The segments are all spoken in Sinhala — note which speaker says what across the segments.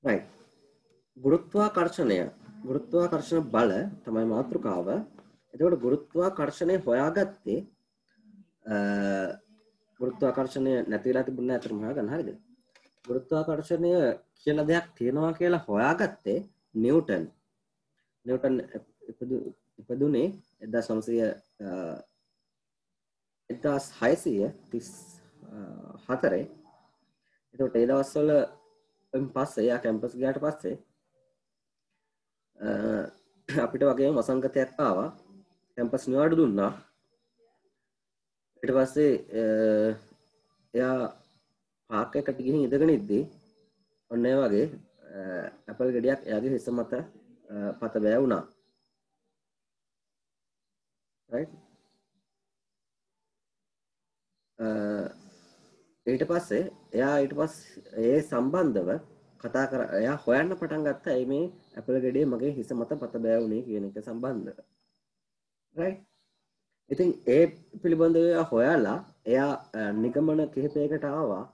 Speaker 1: right. ගුරුත්වාකර්ෂණ බල තමයි මාතෘකාව. එතකොට ගුරුත්වාකර්ෂණය හොයාගත්තේ ගුරුත්වාකර්ෂණය නැති වෙලා තිබුණේ නැහැ අතරම හොයාගන්න හරියද? ගුරුත්වාකර්ෂණය කියලා දෙයක් තියෙනවා කියලා හොයාගත්තේ නිව්ටන්. නිව්ටන් ඉපදුනේ 1634. එතකොට ඒ දවස්වල පස්සේ යා කැම්පස් ගියාට පස්සේ අපිට වගේම වසංගතයක් ආවා. කැම්පස් නිවාඩු දුන්නා. ඊට පස්සේ එයා පාක් එකට ගිහින් ඉඳගෙන ඉද්දී ඔන්න ඒ වගේ ඇපල් ගෙඩියක් එයාගේ හිස මත පත බෑ වුණා. right? ඊට පස්සේ එයා ඒ සම්බන්ධව කතා කර එයා හොයන්න පටන් ගත්තා මේ ඇපල් ගෙඩිය මගේ හිස මත පත බෑ වුණේ කියන එක සම්බන්ධව. right? ඉතින් ඒ පිළිබඳව හොයාලා එයා නිගමන කිහිපයකට ආවා.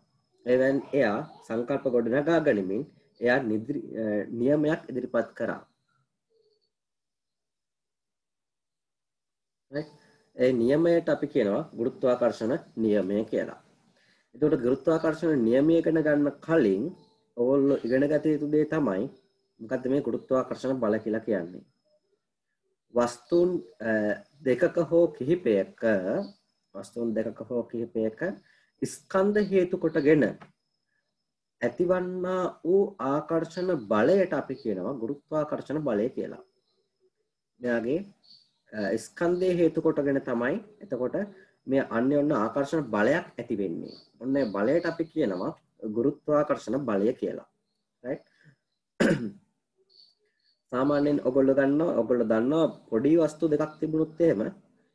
Speaker 1: එයා සංකල්ප ගොඩනගා ගනිමින් එයා නියමයක් ඉදිරිපත් කරා. right? ඒ නියමයට අපි කියනවා ගුරුත්වාකර්ෂණ නියමය කියලා. එතකොට ගුරුත්වාකර්ෂණ නියමය ඉගෙන ගන්න කලින් ඔයගොල්ලෝ ඉගෙන ගත යුතු දේ තමයි මොකද්ද මේ ගුරුත්වාකර්ෂණ බල කියලා කියන්නේ. වස්තුන් දෙකක හෝ කිහිපයක ස්කන්ධ හේතු කොටගෙන ඇතිවන්නා වූ ආකර්ෂණ බලයට අපි කියනවා ගුරුත්වාකර්ෂණ බලය කියලා. මෙයාගේ ස්කන්ධය හේතු කොටගෙන තමයි එතකොට මේ අන්‍යෝන්‍ය ආකර්ෂණ බලයක් ඇති වෙන්නේ. ඔන්න ඒ බලයට අපි කියනවා ගුරුත්වාකර්ෂණ බලය කියලා. right? සාමාන්‍යයෙන් ඔයගොල්ලෝ දන්නවා පොඩි වස්තු දෙකක් තිබුණොත් එහෙම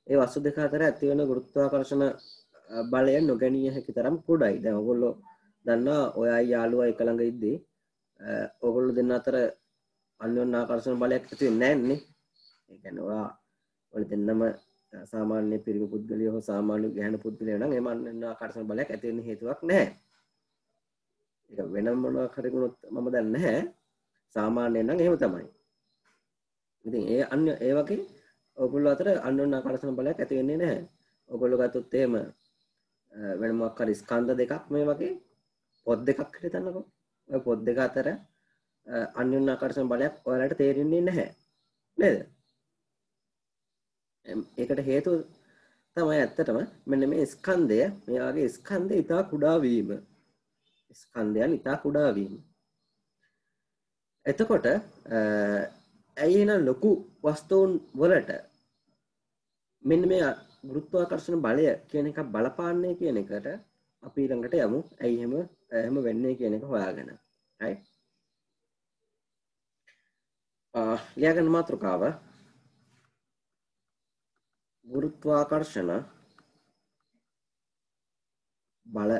Speaker 1: ඒ වස්තු දෙක අතර ඇති වෙන ගුරුත්වාකර්ෂණ බලය නොගැනිය හැකි තරම් කුඩායි. දැන් ඔයගොල්ලෝ දන්නවා ඔයයි යාළුවා එක ළඟ ඉද්දී ඔයගොල්ලෝ දෙන්න අතර අන්‍යෝන්‍ය ආකර්ෂණ බලයක් ඇති වෙන්නේ නැහැ නේ. ඒ කියන්නේ ඔය දෙන්නම සාමාන්‍ය පිරිමි පුද්ගලයෝ හෝ සාමාන්‍ය ගැහැණු පුද්ගලයෝ නම් එහෙම අන්‍යෝන්‍ය ආකර්ෂණ බලයක් ඇති වෙන්න හේතුවක් නැහැ. ඒක වෙනම මොනවා හරි වුණොත් මම දන්නේ නැහැ. සාමාන්‍යයෙන් නම් එහෙම තමයි. ඉතින් ඒ වගේ ඔයගොල්ලෝ අතර අන්‍යෝන්‍ය ආකර්ෂණ බලයක් ඇති වෙන්නේ නැහැ. ඔයගොල්ලෝ ගත්තොත් එහෙම වෙන මොකක් හරි ස්කන්ධ දෙකක් මේ වගේ පොත් දෙකක් හිතන්නකෝ. ඔය පොත් දෙක අතර අන්‍යෝන්‍ය ආකර්ෂණ බලයක් ඔයාලට තේරෙන්නේ නැහැ. නේද? ඒකට හේතුව තමයි ඇත්තටම මෙන්න මේ ස්කන්ධය මේ වගේ ස්කන්ධය ඉතා කුඩා වීම. ස්කන්ධයන් ඉතා කුඩා වීම. එතකොට ඇයි එන ලොකු වස්තුන් වලට මෙන්න මේ ගුරුත්වාකර්ෂණ බලය කියන එක බලපාන්නේ කියන එකට අපි ඊළඟට යමු. ඇයි එහෙම වෙන්නේ කියන එක හොයාගෙන. right? ලියාගන්න මාතෘකාව ගුරුත්වාකර්ෂණ බල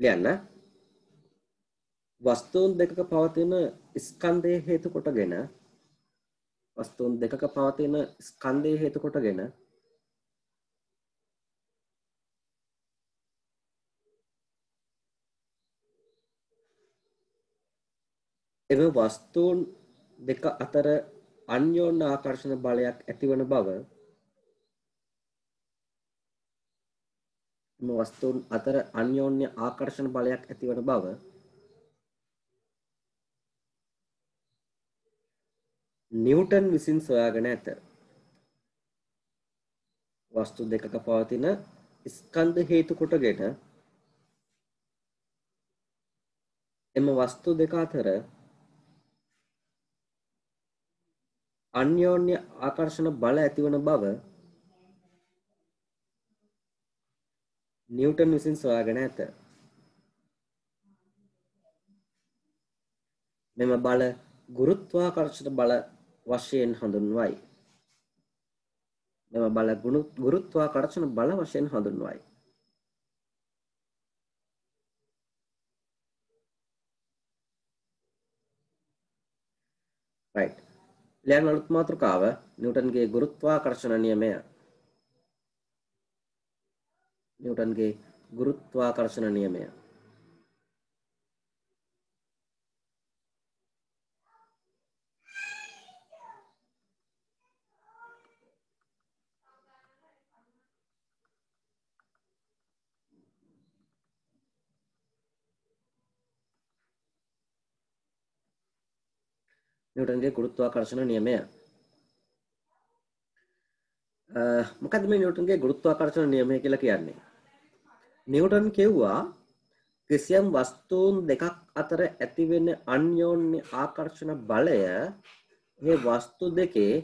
Speaker 1: ලියන්න. වස්තුන් දෙකක පවතින ස්කන්ධය හේතු කොටගෙන එම වස්තුන් දෙක අතර අන්‍යෝන්‍ය ආකර්ෂණ බලයක් ඇතිවන බව නිව්ටන් විසින් සොයාගෙන ඇත. වස්තු දෙකක පවතින ස්කන්ධ හේතු කොටගෙන එම වස්තු දෙක අතර අන්‍යෝන්‍ය ආකර්ෂණ බල ඇතිවන බව නිව්ටන් විසින් සොයාගෙන ඇත. මෙම බල ගුරුත්වාකර්ෂණ බල වශයෙන් හඳුන්වයි. right? ලියන්න අලුත් මාතෘකාව නිව්ටන්ගේ ගුරුත්වාකර්ෂණ නියමය. නිව්ටන්ගේ ගුරුත්වාකර්ෂණ නියමය. මොකද්ද මේ නිව්ටන්ගේ ගුරුත්වාකර්ෂණ නියමය කියලා කියන්නේ? නිව්ටන් කිව්වා කිසියම් වස්තුන් දෙකක් අතර ඇතිවෙන අන්‍යෝන්‍ය ආකර්ෂණ බලය මේ වස්තු දෙකේ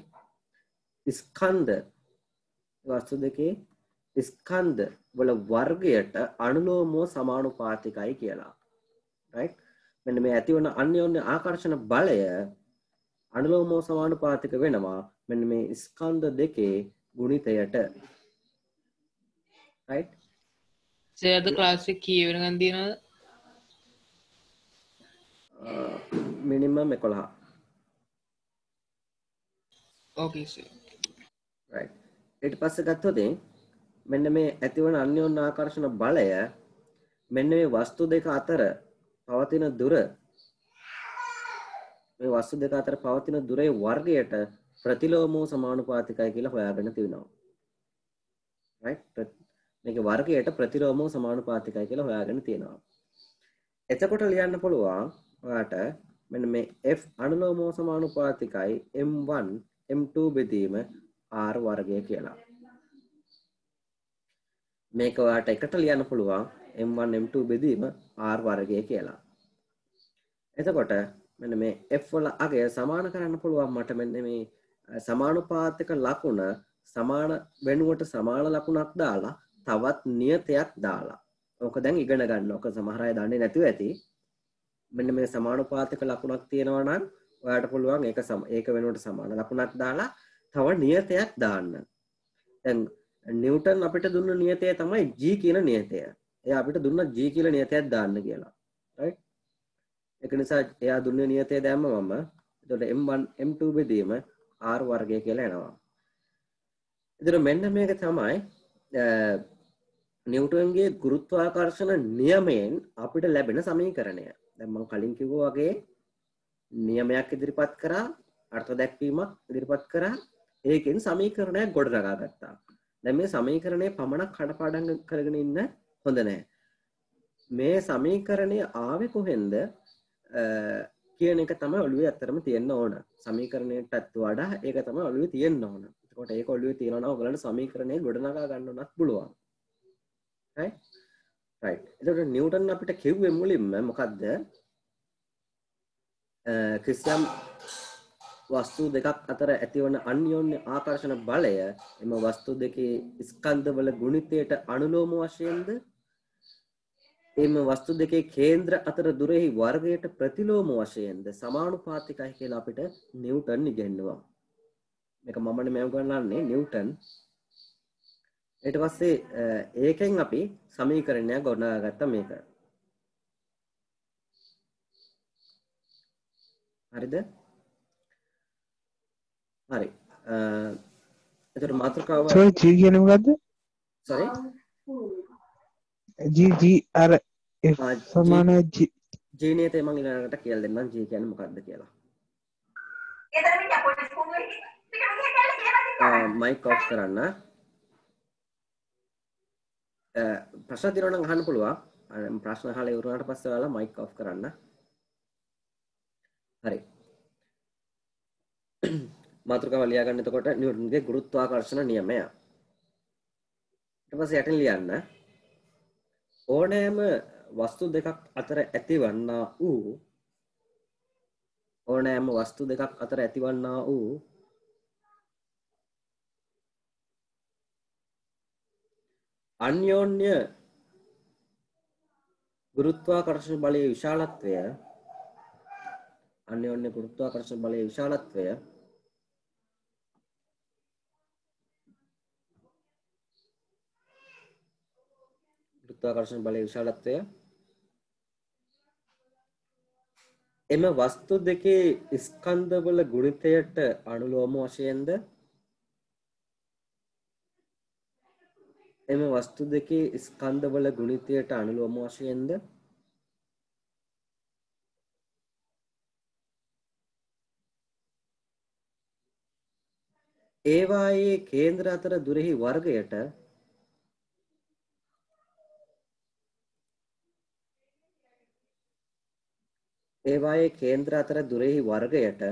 Speaker 1: ස්කන්ධ වල වර්ගයට අනුලෝමව සමානුපාතිකයි කියලා. right? මෙන්න මේ ඇතිවන අන්‍යෝන්‍ය ආකර්ෂණ බලය අනුලෝමව සමානුපාතික වෙනවා මෙන්න මේ ස්කන්ධ දෙකේ ගුණිතයට. right?
Speaker 2: සර් අද ක්ලාස් එක කී වෙනකන් තියෙනවද?
Speaker 1: මිනිමම් 11.
Speaker 2: ඕකේ සර්.
Speaker 1: right. ඊට පස්සේ ගත්තොත් මෙන්න මේ ඇතිවන අන්‍යෝන්‍ය ආකර්ෂණ බලය මෙන්න මේ වස්තු දෙක අතර පවතින දුර මේ වස්තු දෙක අතර පවතින දුරේ වර්ගයට ප්‍රතිලෝමව සමානුපාතිකයි කියලා හොයාගෙන තියෙනවා. right? මේකේ වර්ගයට ප්‍රතිලෝමව සමානුපාතිකයි කියලා හොයාගෙන තියෙනවා. එතකොට ලියන්න පුළුවන් ඔයාට මෙන්න මේ f අනුලෝමව සමානුපාතිකයි m1 m2 බෙදීම r වර්ගය කියලා. මේක ඔයාට එකට ලියන්න පුළුවන් m1 m2 බෙදීම r වර්ගය කියලා. එතකොට මෙන්න මේ f වල අගය සමාන කරන්න පුළුවන් මට මෙන්න මේ සමානුපාතික ලකුණ සමාන වෙනුවට සමාන ලකුණක් දාලා තවත් නියතයක් දාලා. ඕක දැන් ඉගෙන ගන්න. ඕක සමහර අය දන්නේ නැතුව ඇති. මෙන්න මේ සමානුපාතික ලකුණක් තියෙනවා නම් ඔයාට පුළුවන් ඒක වෙනුවට සමාන ලකුණක් දාලා තව නියතයක් දාන්න. දැන් නිව්ටන් අපිට දුන්න නියතය තමයි g කියන නියතය. එයා අපිට දුන්න g කියලා නියතයක් දාන්න කියලා. right? ඒක නිසා එයා දුන්න නියතය දැම්ම මම. එතකොට m1 m2 බෙදීම r වර්ගය කියලා එනවා. එතකොට මෙන්න මේක තමයි නිව්ටන්ගේ ගුරුත්වාකර්ෂණ නියමයෙන් අපිට ලැබෙන සමීකරණය. දැන් මම කලින් කිව්වා වගේ නියමයක් ඉදිරිපත් කරා, අර්ථ දැක්වීමක් ඉදිරිපත් කරා, ඒකෙන් සමීකරණයක් ගොඩනගා ගත්තා. දැන් මේ සමීකරණය පමණක් කඩපාඩම් කරගෙන ඉන්න හොඳ නැහැ. මේ සමීකරණය ආවේ කොහෙන්ද කියන එක තමයි ඔළුවේ ඇත්තටම තියෙන්න ඕන. සමීකරණයටත් වඩා ඒක තමයි ඔළුවේ තියෙන්න ඕන. එතකොට ඒක ඔළුවේ තියෙනවා නම් ඔයගලන්ට සමීකරණය ගොඩනගා ගන්න උනත් පුළුවන්. right? right. එතකොට නිව්ටන් අපිට කිව්වේ මුලින්ම මොකද්ද? කිසියම් වස්තු දෙකක් අතර ඇතිවන අන්‍යෝන්‍ය ආකර්ෂණ බලය එම වස්තු දෙකේ ස්කන්ධවල ගුණිතයට අනුලෝම වශයෙන්ද එම වස්තු දෙකේ කේන්ද්‍ර අතර දුරෙහි වර්ගයට ප්‍රතිලෝම වශයෙන්ද සමානුපාතිකයි කියලා අපිට නිව්ටන් ඉගෙනුවා. මේක මමනේ මම ගන්නන්නේ නිව්ටන්. ඊට පස්සේ ඒකෙන් අපි සමීකරණයක් ගොඩනගාගත්තා මේක. හරිද? හරි. එතකොට මාතෘකාව
Speaker 3: sorry g කියන්නේ මොකද්ද?
Speaker 1: sorry
Speaker 3: g අර f සමාන g
Speaker 1: නියතය මම ඊළඟට කියලා දෙන්නම් g කියන්නේ මොකක්ද කියලා. මයික් ඔෆ් කරන්න. ප්‍රශ්න තියෙනවා නම් අහන්න පුළුවන්. ප්‍රශ්න අහලා ඉවරනාට පස්සේ ඔයාලා මයික් ඔෆ් කරන්න. හරි. මාතෘකාව ලියා ගන්න. එතකොට නිව්ටන්ගේ ගුරුත්වාකර්ෂණ නියමය. ඊට පස්සේ යටින් ලියන්න ඕනෑම වස්තු දෙකක් අතර ඇතිවන්නා වූ අන්‍යෝන්‍ය ගුරුත්වාකර්ෂණ බලයේ විශාලත්වය එම වස්තු දෙකේ ස්කන්ධවල ගුණිතයට අනුලෝම වශයෙන්ද ඒවායේ කේන්ද්‍ර අතර දුරෙහි වර්ගයට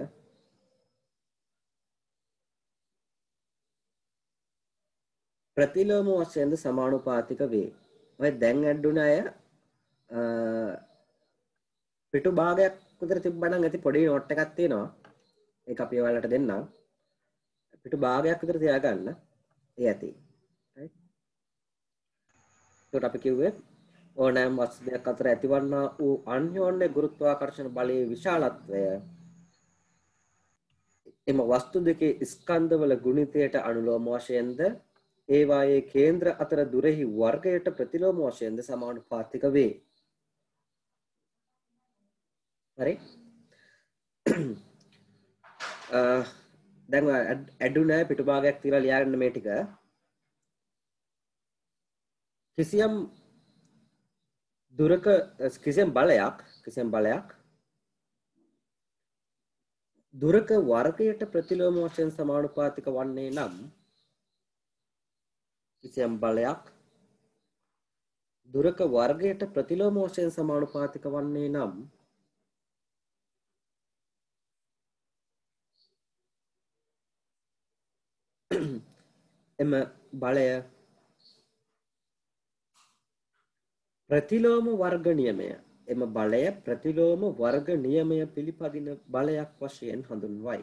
Speaker 1: ප්‍රතිලෝම වශයෙන්ද සමානුපාතික වේ. ඔය දැන් ඇඩ්ඩුන අය පිටු භාගයක් විතර තිබ්බනම් ඇති පොඩි නෝට් එකක් තියෙනවා. ඒක අපි ඔයාලට දෙන්නම්. පිටු භාගයක් විතර තියාගන්න. ඒ ඇති. right? ඒකට අපි කිව්වේ ඕනෑම වස්තු දෙකක් අතර ඇතිවන්නා වූ අන්‍යෝන්‍ය ගුරුත්වාකර්ෂණ බලයේ විශාලත්වය එම වස්තු දෙකේ ස්කන්ධවල ගුණිතයට අනුලෝම වශයෙන්ද ඒවායේ කේන්ද්‍ර අතර දුරෙහි වර්ගයට ප්‍රතිලෝම වශයෙන්ද සමානුපාතික වේ. හරි? දැන් ඇඩුනේ පිටුභාගයක් තියලා ලියාගන්න මේ ටික. කිසියම් දුරක කිසියම් බලයක් දුරක වර්ගයට ප්‍රතිලෝම වශයෙන් සමානුපාතික වන්නේ නම් කිසියම් බලයක් දුරක වර්ගයට ප්‍රතිලෝම වශයෙන් සමානුපාතික වන්නේ නම් එම බලය ප්‍රතිලෝම වර්ග නියමය එම බලය ප්‍රතිලෝම වර්ග නියමය පිළිපදින බලයක් වශයෙන් හඳුන්වයි.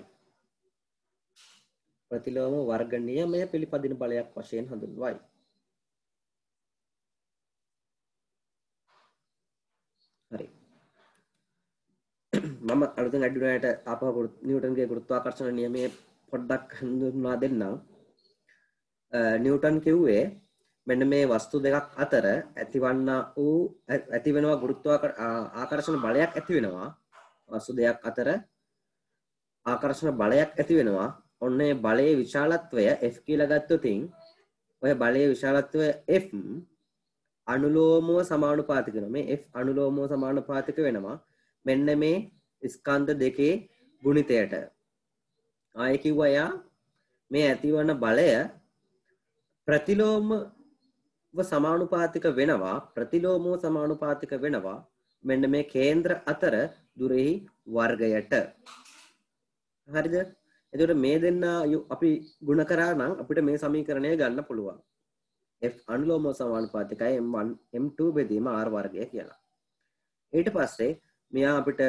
Speaker 1: ප්‍රතිලෝම වර්ග නියමය පිළිපදින බලයක් වශයෙන් හඳුන්වයි. හරි. මම අලුතෙන් අඩුණාට ආපහු නිව්ටන්ගේ ගුරුත්වාකර්ෂණ නියමය පොඩ්ඩක් හඳුන්වා දෙන්නම්. නිව්ටන් කිව්වේ මෙන්න මේ වස්තු දෙකක් අතර ඇති වෙනවා ආකර්ෂණ බලයක් ඇති වෙනවා. වස්තු දෙකක් අතර ආකර්ෂණ බලයක් ඇති වෙනවා. ඔන්න ඒ බලයේ විශාලත්වය F කියලා ගත්තොතින් ඔය බලයේ විශාලත්වය F අනුලෝමව සමානුපාතික වෙනවා. මේ F අනුලෝමව සමානුපාතික වෙනවා මෙන්න මේ ස්කන්ධ දෙකේ ගුණිතයට. ආයෙ කිව්වා යා මේ ඇතිවන බලය ප්‍රතිලෝමව සමානුපාතික වෙනවා මෙන්න මේ කේන්ද්‍ර අතර දුරෙහි වර්ගයට. හරිද? එතකොට මේ දෙන්න අපි ගුණ කරා නම් අපිට මේ සමීකරණය ගන්න පුළුවන්. F අනුලෝමව සමානුපාතිකයි m1 m2 බෙදීම r වර්ගය කියලා. ඊට පස්සේ මෙයා අපිට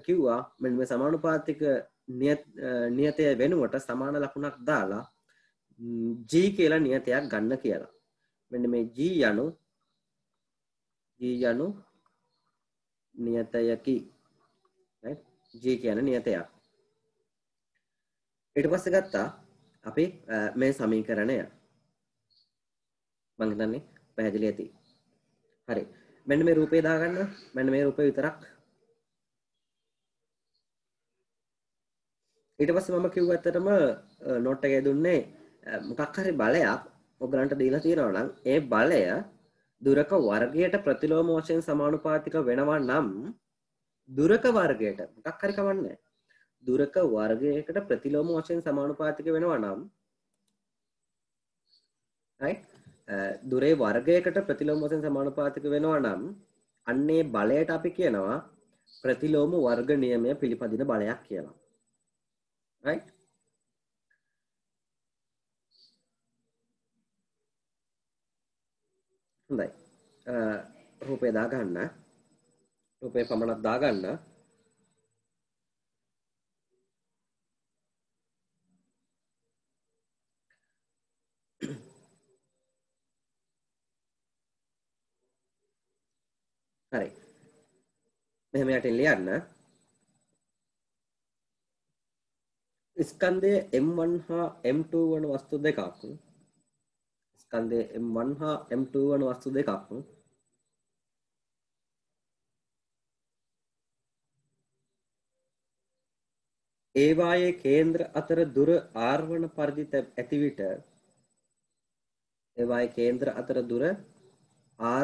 Speaker 1: කිව්වා මෙන්න මේ සමානුපාතික නියතය වෙනුවට සමාන ලකුණක් දාලා g කියලා නියතයක් ගන්න කියලා. මෙන්න මේ g යනු නියතයකි. right? g කියන නියතයක්. ඊට පස්සේ ගත්තා අපි මේ සමීකරණය. මම හිතන්නේ පැහැදිලි ඇති. හරි. මෙන්න මේ රූපේ දාගන්න. මෙන්න මේ රූපේ විතරක්. ඊට පස්සේ මම කිව්ව ඇත්තටම නෝට් එකේ දුන්නේ මොකක් හරි බලයක් ඔයගලන්ට දීලා තියෙනවා නම් ඒ බලය දුරක වර්ගයට ප්‍රතිලෝම වශයෙන් සමානුපාතික වෙනවා නම් දුරක වර්ගයට මොකක් හරි කවන්නේ දුරක වර්ගයකට ප්‍රතිලෝම වශයෙන් සමානුපාතික වෙනවා නම් right දුරේ වර්ගයකට ප්‍රතිලෝම වශයෙන් සමානුපාතික වෙනවා නම් අන්නේ බලයට අපි කියනවා ප්‍රතිලෝම වර්ග නියමය පිළිපදින බලයක් කියලා. right හොඳයි. රූපේ දාගන්න. රූපේ පමණක් දාගන්න. හරි. මෙහෙම යටින් ලියන්න. ස්කන්ධය M1 හා M2 වන වස්තු දෙකක්. ස්කන්ධය M1 හා M2 වන වස්තු දෙකක්. ඒවායේ කේන්ද්‍ර අතර දුර r වන පරිදි ඇති විට ඒවායේ කේන්ද්‍ර අතර දුර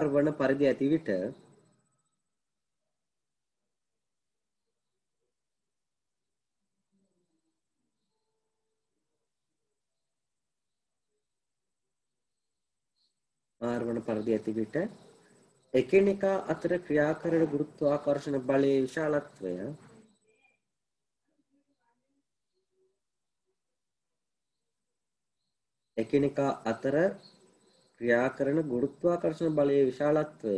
Speaker 1: r වන පරිදි ඇති විට r වන පරිදි ඇති විට එකිනෙකා අතර ක්‍රියා කරන ගුරුත්වාකර්ෂණ බලයේ විශාලත්වය එකිනෙකා අතර ක්‍රියා කරන ගුරුත්වාකර්ෂණ බලයේ විශාලත්වය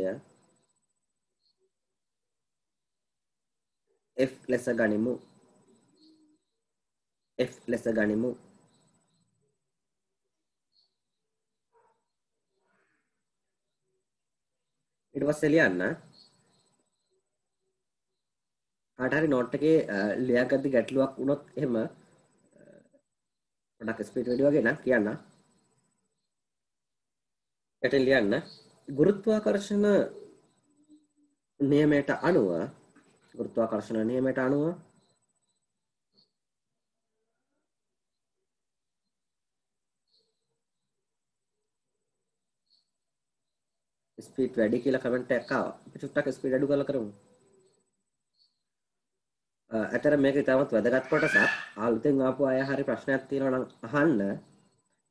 Speaker 1: F ලෙස ගනිමු. F ලෙස ගනිමු. ඊට පස්සේ ලියන්න කාට හරි නෝට් එකේ ලියාගත්ත ගැටලුවක් වුණොත් එහෙම පොඩක් ස්පීඩ් වැඩි වගේ නම් කියන්න. එතෙන් ලියන්න ගුරුත්වාකර්ෂණ නියමයට අනුව ස්පීඩ් වැඩි කියලා කමෙන්ට් එකක් ආවා. අපි චුට්ටක් ස්පීඩ් අඩු කරලා කරමු. අතර මේක ඉතාමත් වැදගත් කොටසක්. ආලුතෙන් ආපු අය හරි ප්‍රශ්නයක් තියෙනවා නම් අහන්න.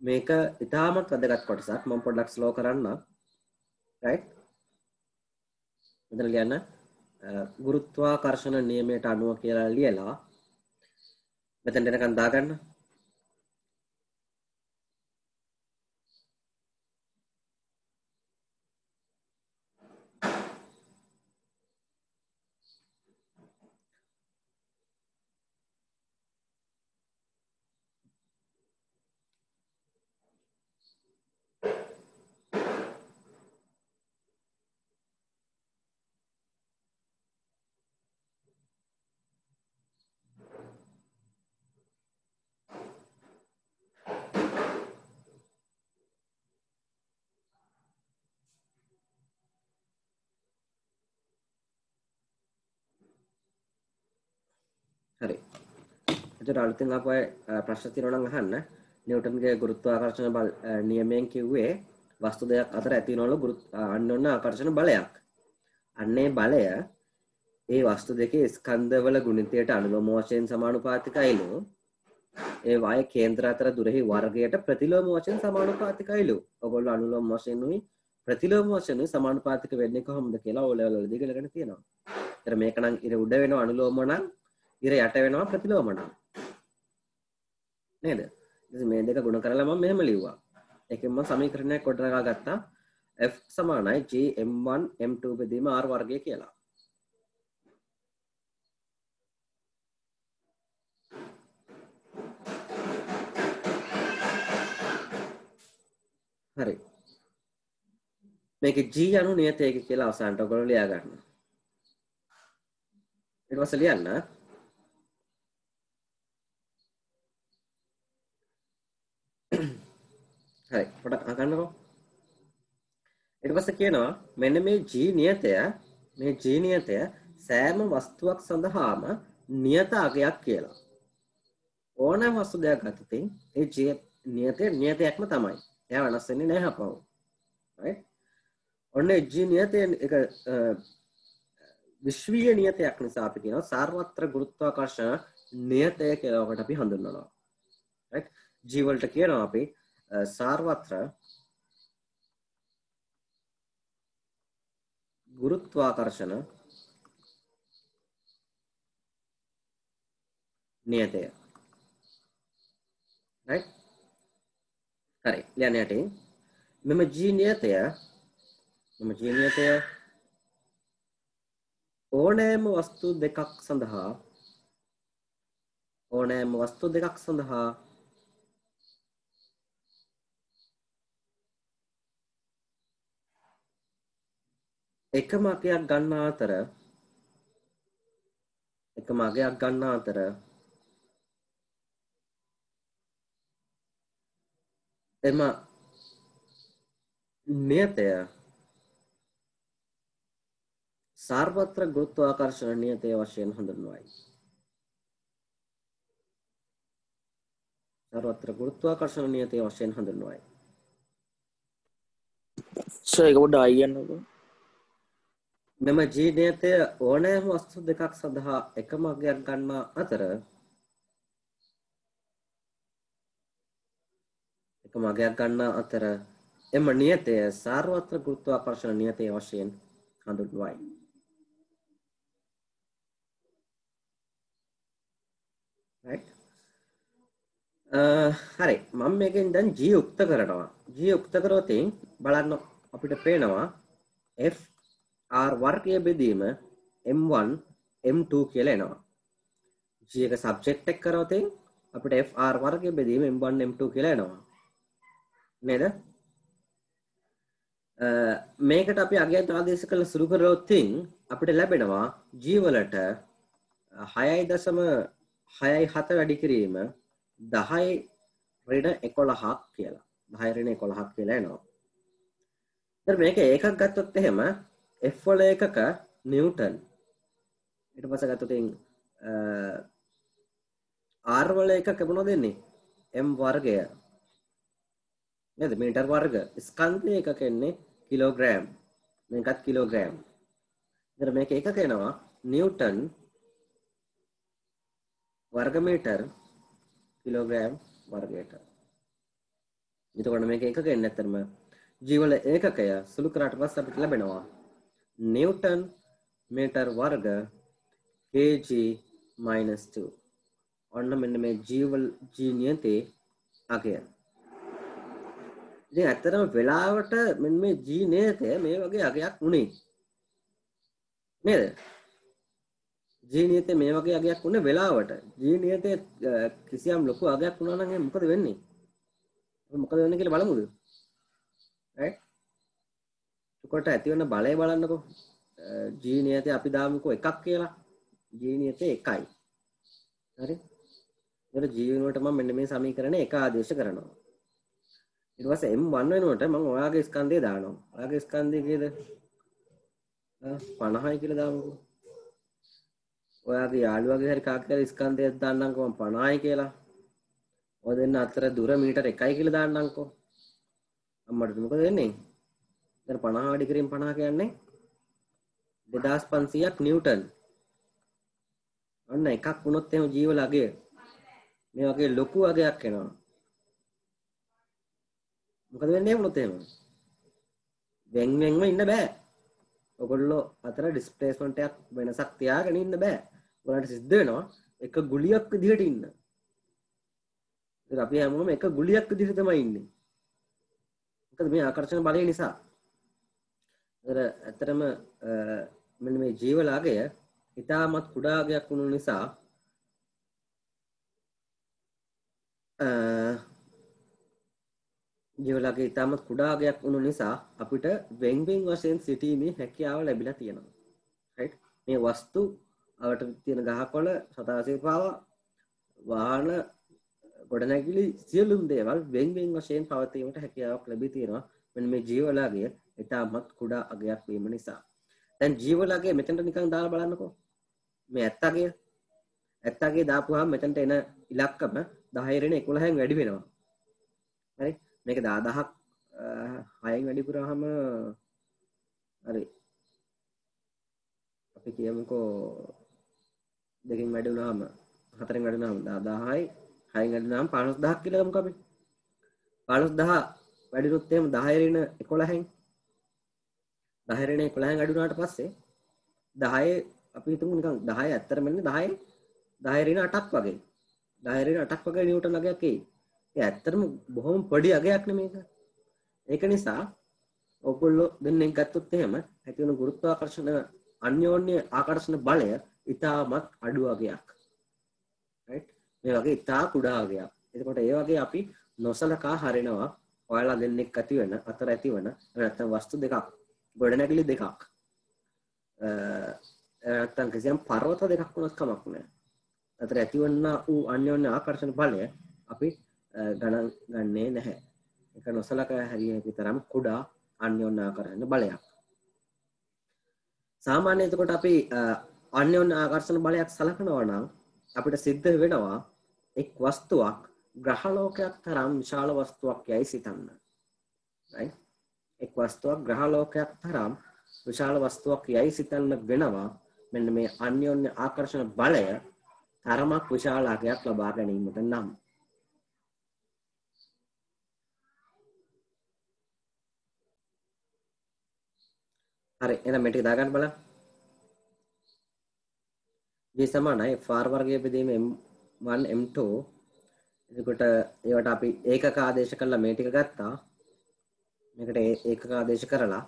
Speaker 1: මේක ඉතාමත් වැදගත් කොටසක්. මම පොඩ්ඩක් ස්ලෝ කරන්න. right? මෙතන ලියන්න ගුරුත්වාකර්ෂණ නියමයට අනුව කියලා ලියලා මෙතන එනකන් දාගන්න. හරි. එතකොට අලුතෙන් ආපු අය ප්‍රශ්න තියෙනවා නම් අහන්න. නිව්ටන්ගේ ගුරුත්වාකර්ෂණ නියමයෙන් කිව්වේ වස්තු දෙකක් අතර ඇති වෙනවලු අන්‍යෝන්‍ය ආකර්ෂණ බලයක්. අන්නේ බලය ඒ වස්තු දෙකේ ස්කන්ධවල ගුණිතයට අනුලෝම වශයෙන් සමානුපාතිකයිලු. ඒ වායේ කේන්ද්‍ර අතර දුරෙහි වර්ගයට ප්‍රතිලෝම වශයෙන් සමානුපාතිකයිලු. ඔයගොල්ලෝ අනුලෝම වශයෙන් උයි ප්‍රතිලෝම වශයෙන් සමානුපාතික වෙන්නේ කොහොමද කියලා ඕ ලෙවල් වලදී ඉගෙනගෙන තියෙනවා. ඒතර මේක නම් ඉර උඩ වෙනව අනුලෝම නම් ඉර යට වෙනවා ප්‍රතිලෝම නම්. නේද? ඉතින් මේ දෙක ගුණ කරලා මම මෙහෙම ලිව්වා. ඒකෙන් මම සමීකරණයක් ගොඩනගා ගත්තා. F සමානයි G m1 m2 බෙදීම r වර්ගය කියලා. හරි. මේක G අනු නියතයක කියලා අවසානට ඔයගොල්ලෝ ලියා ගන්න. ඊට පස්සේ ලියන්න හරි පොඩක් අහගන්නකෝ. ඊට පස්සේ කියනවා මෙන්න මේ G නියතය සෑම වස්තුවක් සඳහාම නියත අගයක් කියලා. ඕනෑම වස්තු දෙයක් ගත්තොත් ඒ G නියතයක්ම තමයි. එයා වෙනස් වෙන්නේ නැහැ අපව. right? ඔන්න G නියතය එක විශ්වීය නියතයක් නිසා අපි කියනවා සාර්වත්‍ර ගුරුත්වාකර්ෂණ නියතය කියලා ඔකට අපි හඳුන්වනවා. right? G වලට කියනවා අපි සාර්වත්‍ර ගුරුත්වාකර්ෂණ නියතය. right? හරි. ලියන්න යටින් මෙම G නියතය ඕනෑම වස්තු දෙකක් සඳහා එකම අගයක් ගන්නා අතර එම නියතය සාර්වත්‍ර ගුරුත්වාකර්ෂණ නියතය වශයෙන් හඳුන්වයි.
Speaker 4: ඒක පොඩ්ඩක් අයියන්නකෝ.
Speaker 1: මෙම G නියතය ඕනෑම වස්තු දෙකක් සඳහා එකම අගයක් ගන්නා අතර එම නියතය සාර්වත්‍ර ගුරුත්වාකර්ෂණ නියතය වශයෙන් හඳුන්වයි. right? හරි මම මේකෙන් දැන් g යුක්ත කරනවා g යුක්ත කරොත් බලන්න අපිට පේනවා f r වර්ගය බෙදීම m1 m2 කියලා එනවා g එක සබ්ජෙක්ට් එක කරොත් අපිට f r වර්ගය බෙදීම m1 m2 කියලා එනවා නේද මේකට අපි අගයන් ආදේශ කරලා සුළු කරොත් අපිට ලැබෙනවා g වලට 6.67 වැඩි කිරීම 10 ඍණ 11ක් කියලා 10 ඍණ 11ක් කියලා එනවා. ඊට මේක ඒකක් ගත්තොත් එහෙම f වල එකක නිව්ටන් ඊට පස්සේ ගත්තොත් r වල එකක මොනවද දෙන්නේ m වර්ගය නේද මීටර් වර්ග ස්කන්ධය එකක එන්නේ කිලෝග්‍රෑම් මේකත් කිලෝග්‍රෑම්. ඊට මේක එකක එනවා නිව්ටන් वर्ग मीटर किलोग्राम वर्गයට. එතකොට මේක එකක එන්නේ නැත්තරම ජීවල ඒකකය සුළු කරාට පස්සේ අපිට ලැබෙනවා නිව්ටන් මීටර් වර්ග kg -2. ඔන්න මෙන්න මේ ජීවල ජී නියතේ අගය. ඉතින් ඇත්තටම වෙලාවට මෙන්න මේ ජී නියතය මේ වගේ අගයක් උනේ. නේද? ජී නියතේ මේ වගේ අගයක් වුණේ වෙලාවට. ජී නියතේ කිසියම් ලොකු අගයක් වුණා නම් මොකද වෙන්නේ? මොකද වෙන්නේ කියලා බලමුද? රයිට්? එතකොට ඇති වෙන බලය බලන්නකෝ. ජී නියතේ අපි දාමුකෝ එකක් කියලා. ජී නියතේ 1යි. හරි? ඒතර ජී වෙනුවට මම මෙන්න මේ සමීකරණය එක ආදේශ කරනවා. ඊට පස්සේ m1 වෙනුවට මම ඔයාගේ ස්කන්ධය දානවා. ඔයාගේ ස්කන්ධය කීයද? 50යි කියලා දාමුකෝ. ඔයාගේ යාළුවගේ හරි කාගේ හරි ස්කන්ධයක් දාන්නම්කෝ මම 50යි කියලා. ඔය දෙන්න අතර දුර මීටර 1යි කියලා දාන්නම්කෝ. අම්මට මොකද වෙන්නේ? දැන් 50 වැඩි කිරීම 50 කියන්නේ 2500ක් නිව්ටන්. ඔන්න එකක් වුණොත් එහෙම ජීවල අගය මේ වගේ ලොකු අගයක් එනවා. මොකද වෙන්නේ වුණොත් එහෙම? වෙන්වෙන්ව ඉන්න බෑ. ඔයගොල්ලෝ අතර ඩිස්ප්ලේස්මන්ට් එකක් වෙනසක් තියාගෙන ඉන්න බෑ. ඔයාලට සිද්ධ වෙනවා එක ගුලියක් විදිහට ඉන්න. ඉතින් අපි හැමෝම එක ගුලියක් විදිහට තමයි ඉන්නේ. මොකද මේ ආකර්ෂණ බලය නිසා. ඒතර ඇත්තටම මෙන්න මේ ජීවලාගය ඉතාමත් කුඩා අගයක් වුණු නිසා ජීවලාගය ඉතාමත් කුඩා අගයක් වුණු නිසා අපිට වෙන් වෙන් වශයෙන් සිටීමේ හැකියාව ලැබිලා තියෙනවා. රයිට්? මේ වස්තු අවට තියෙන ගහකොළ සතාසේපාව වාහන ගොඩනැගිලි සියලුම දේවල් වෙන් වෙන් වශයෙන් පවතීමට හැකියාවක් ලැබී තියෙනවා මෙන්න මේ ජීවලාගය ඉතාමත් කුඩා අගයක් වීම නිසා. දැන් ජීවලාගය මෙතනට නිකන් දාලා බලන්නකෝ. මේ ඇත්තගේ දාපුවාම මෙතනට එන ඉලක්කම 10 ඍණ 11න් වැඩි වෙනවා. හරි? මේක 10000ක් 6න් වැඩි කරාම හරි අපි කියමුකෝ දෙකෙන් වැඩි වුණාම හතරෙන් වැඩි වුණාම 10000යි 6න් වැඩි වුණාම 15000ක් කියලා ගමුකෝ අපි 15000 වැඩිරුත් එහෙම 10 ඍණ 11න් 10 ඍණ 11න් වැඩි වුණාට පස්සේ 10 අපි හිතමු නිකන් 10 ඇත්තටම වෙන්නේ 10 ඍණ 8ක් වගේ 10 ඍණ 8ක් වගේ නිව්ටන් අගයක් එයි. ඒ ඇත්තටම බොහොම පොඩි අගයක් නෙමේක. ඒක නිසා ඔයගොල්ලෝ දෙන්නෙක් ගත්තොත් එහෙම ඇති වෙන ගුරුත්වාකර්ෂණ අන්‍යෝන්‍ය ආකර්ෂණ බලය ඉතාමත් අඩු අගයක්. රයිට්? මේ වගේ ඉතා කුඩා අගයක්. එතකොට ඒ වගේ අපි නොසලකා හරිනවා ඔයාලා දෙන්නෙක් අතර ඇති වෙන නැත්නම් වස්තු දෙකක් ගොඩනැගිලි දෙකක් නැත්නම් කිසියම් පර්වත දෙකක් වුණත් කමක් නැහැ. අතර ඇතිවන්නා වූ අන්‍යෝන්‍ය ආකර්ෂණ බලය අපි ගණන් ගන්නේ නැහැ. ඒක නොසලකා හැරිය හැකි තරම් කුඩා අන්‍යෝන්‍ය ආකර්ෂණ බලයක්. සාමාන්‍ය එතකොට අපි අන්‍යෝන්‍ය ආකර්ෂණ බලයක් සලකනවා නම් අපිට සිද්ධ වෙනවා එක් වස්තුවක් ග්‍රහලෝකයක් තරම් විශාල වස්තුවක් යයි සිතන්න. right? එක් වස්තුවක් ග්‍රහලෝකයක් තරම් විශාල වස්තුවක් යයි සිතන්න වෙනවා මෙන්න මේ අන්‍යෝන්‍ය ආකර්ෂණ බලය තරමක් විශාල අගයක් ලබා ගැනීමට නම්. හරි එහෙනම් මේ ටික දාගන්න බලන්න. G සමානයි FR වර්ගය බෙදීම M1 M2 එතකොට ඒවට අපි ඒකක ආදේශ කරලා මේ ටික ගත්තා. මේකට ඒකක ආදේශ කරලා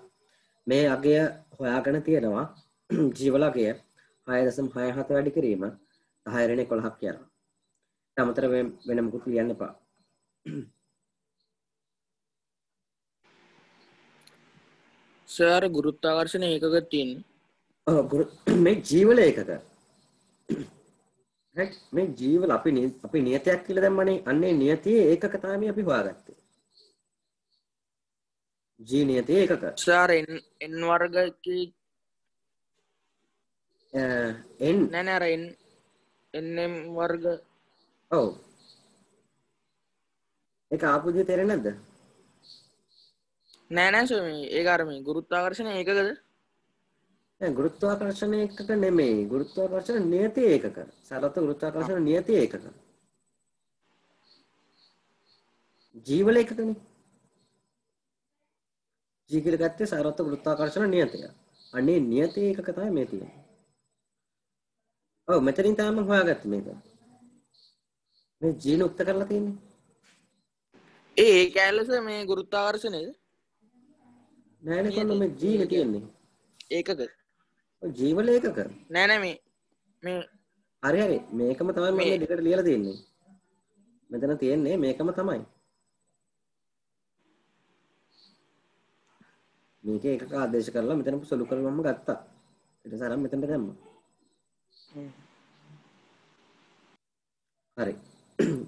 Speaker 1: මේ අගය හොයාගෙන තියෙනවා. ජීවල අගය 6.67 වැඩි කිරීම 10/11ක් කියලා. අමතර වෙන මොකුත් ලියන්න එපා.
Speaker 4: සර් ගුරුත්වාකර්ෂණ ඒකක තියෙන්නේ.
Speaker 1: ඔව් මේ ජීවල ඒකක. right මේ ජීවල අපි නියතයක් කියලා දැම්මනේ. අන්නේ නියතියේ ඒකක තමයි අපි හොයාගත්තේ. G නියතියේ ඒකක.
Speaker 4: සර් n වර්ග කී
Speaker 1: n
Speaker 4: නෑ නෑ අර nm වර්ග.
Speaker 1: ඔව් ඒක ආපු දේ තේරෙන්නේ නැද්ද?
Speaker 4: නෑ නෑ සර් මේ ඒක අර මේ ගුරුත්වාකර්ෂණ ඒකකද?
Speaker 1: නෑ ගුරුත්වාකර්ෂණ ඒකක නෙමෙයි. ගුරුත්වාකර්ෂණ නියතියේ ඒකක. සරලව ගුරුත්වාකර්ෂණ නියතියේ ඒකක. ජීවල ඒකකනේ. G කියලා ගත්තේ සරලව ගුරුත්වාකර්ෂණ නියතය. අනේ නියතියේ ඒකක තමයි මේ තියෙන්නේ. ඔව් මෙතනින් තමයි මම හොයාගත්තේ මේක. මේ G නුක්ත කරලා තියෙන්නේ.
Speaker 4: ඒ කැලලස මේ ගුරුත්වාකර්ෂණයද?
Speaker 1: නෑනේ කොන්න මේ G නේ තියෙන්නේ.
Speaker 4: ඒකක.
Speaker 1: ඔය ජීවල ඒකක.
Speaker 4: නෑ නෑ මේ
Speaker 1: හරි හරි මේකම තමයි මම මේ දෙකට ලියලා තියෙන්නේ. මෙතන තියෙන්නේ මේකම තමයි. මේක එකක ආදේශ කරලා මෙතන සොලු කරලා මම ගත්තා. ඊට පස්සේ අරන් මෙතනට දැම්මා. හරි.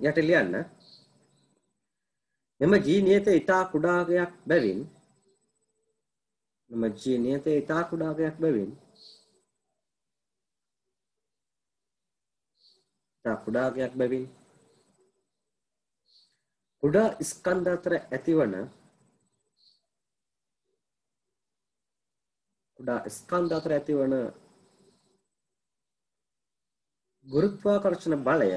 Speaker 1: යට ලියන්න. මෙම G නියතයේ ඊටා කුඩාගයක් බැවින් කුඩා ස්කන්ධ අතර ඇතිවන ගුරුත්වාකර්ෂණ බලය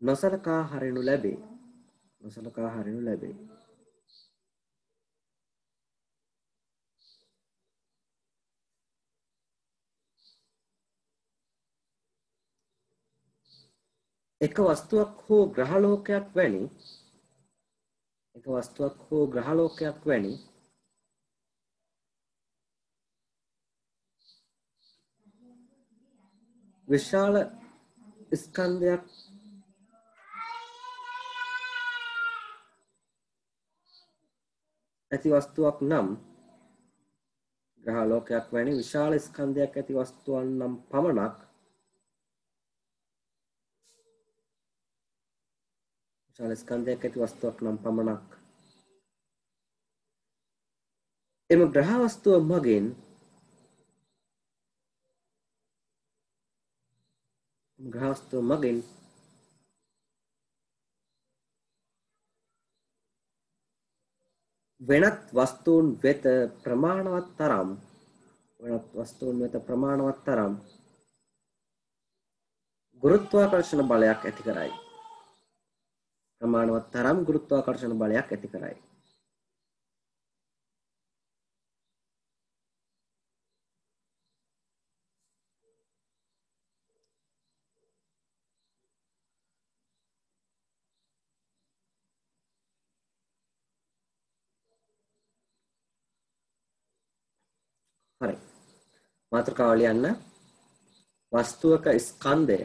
Speaker 1: නොසලකා හරිනු ලැබේ. එක වස්තුවක් හෝ ග්‍රහලෝකයක් වැනි විශාල ස්කන්ධයක් ඇති වස්තුවක් නම් ග්‍රහලෝකයක් වැනි විශාල ස්කන්ධයක් ඇති වස්තුවක් නම් පමණක් එම ග්‍රහ වස්තුව මගින් වෙනත් වස්තුන් වෙත ප්‍රමාණවත් තරම් ගුරුත්වාකර්ෂණ බලයක් ඇති කරයි. හරි. මාතෘකාව ලියන්න. වස්තුවක ස්කන්ධය.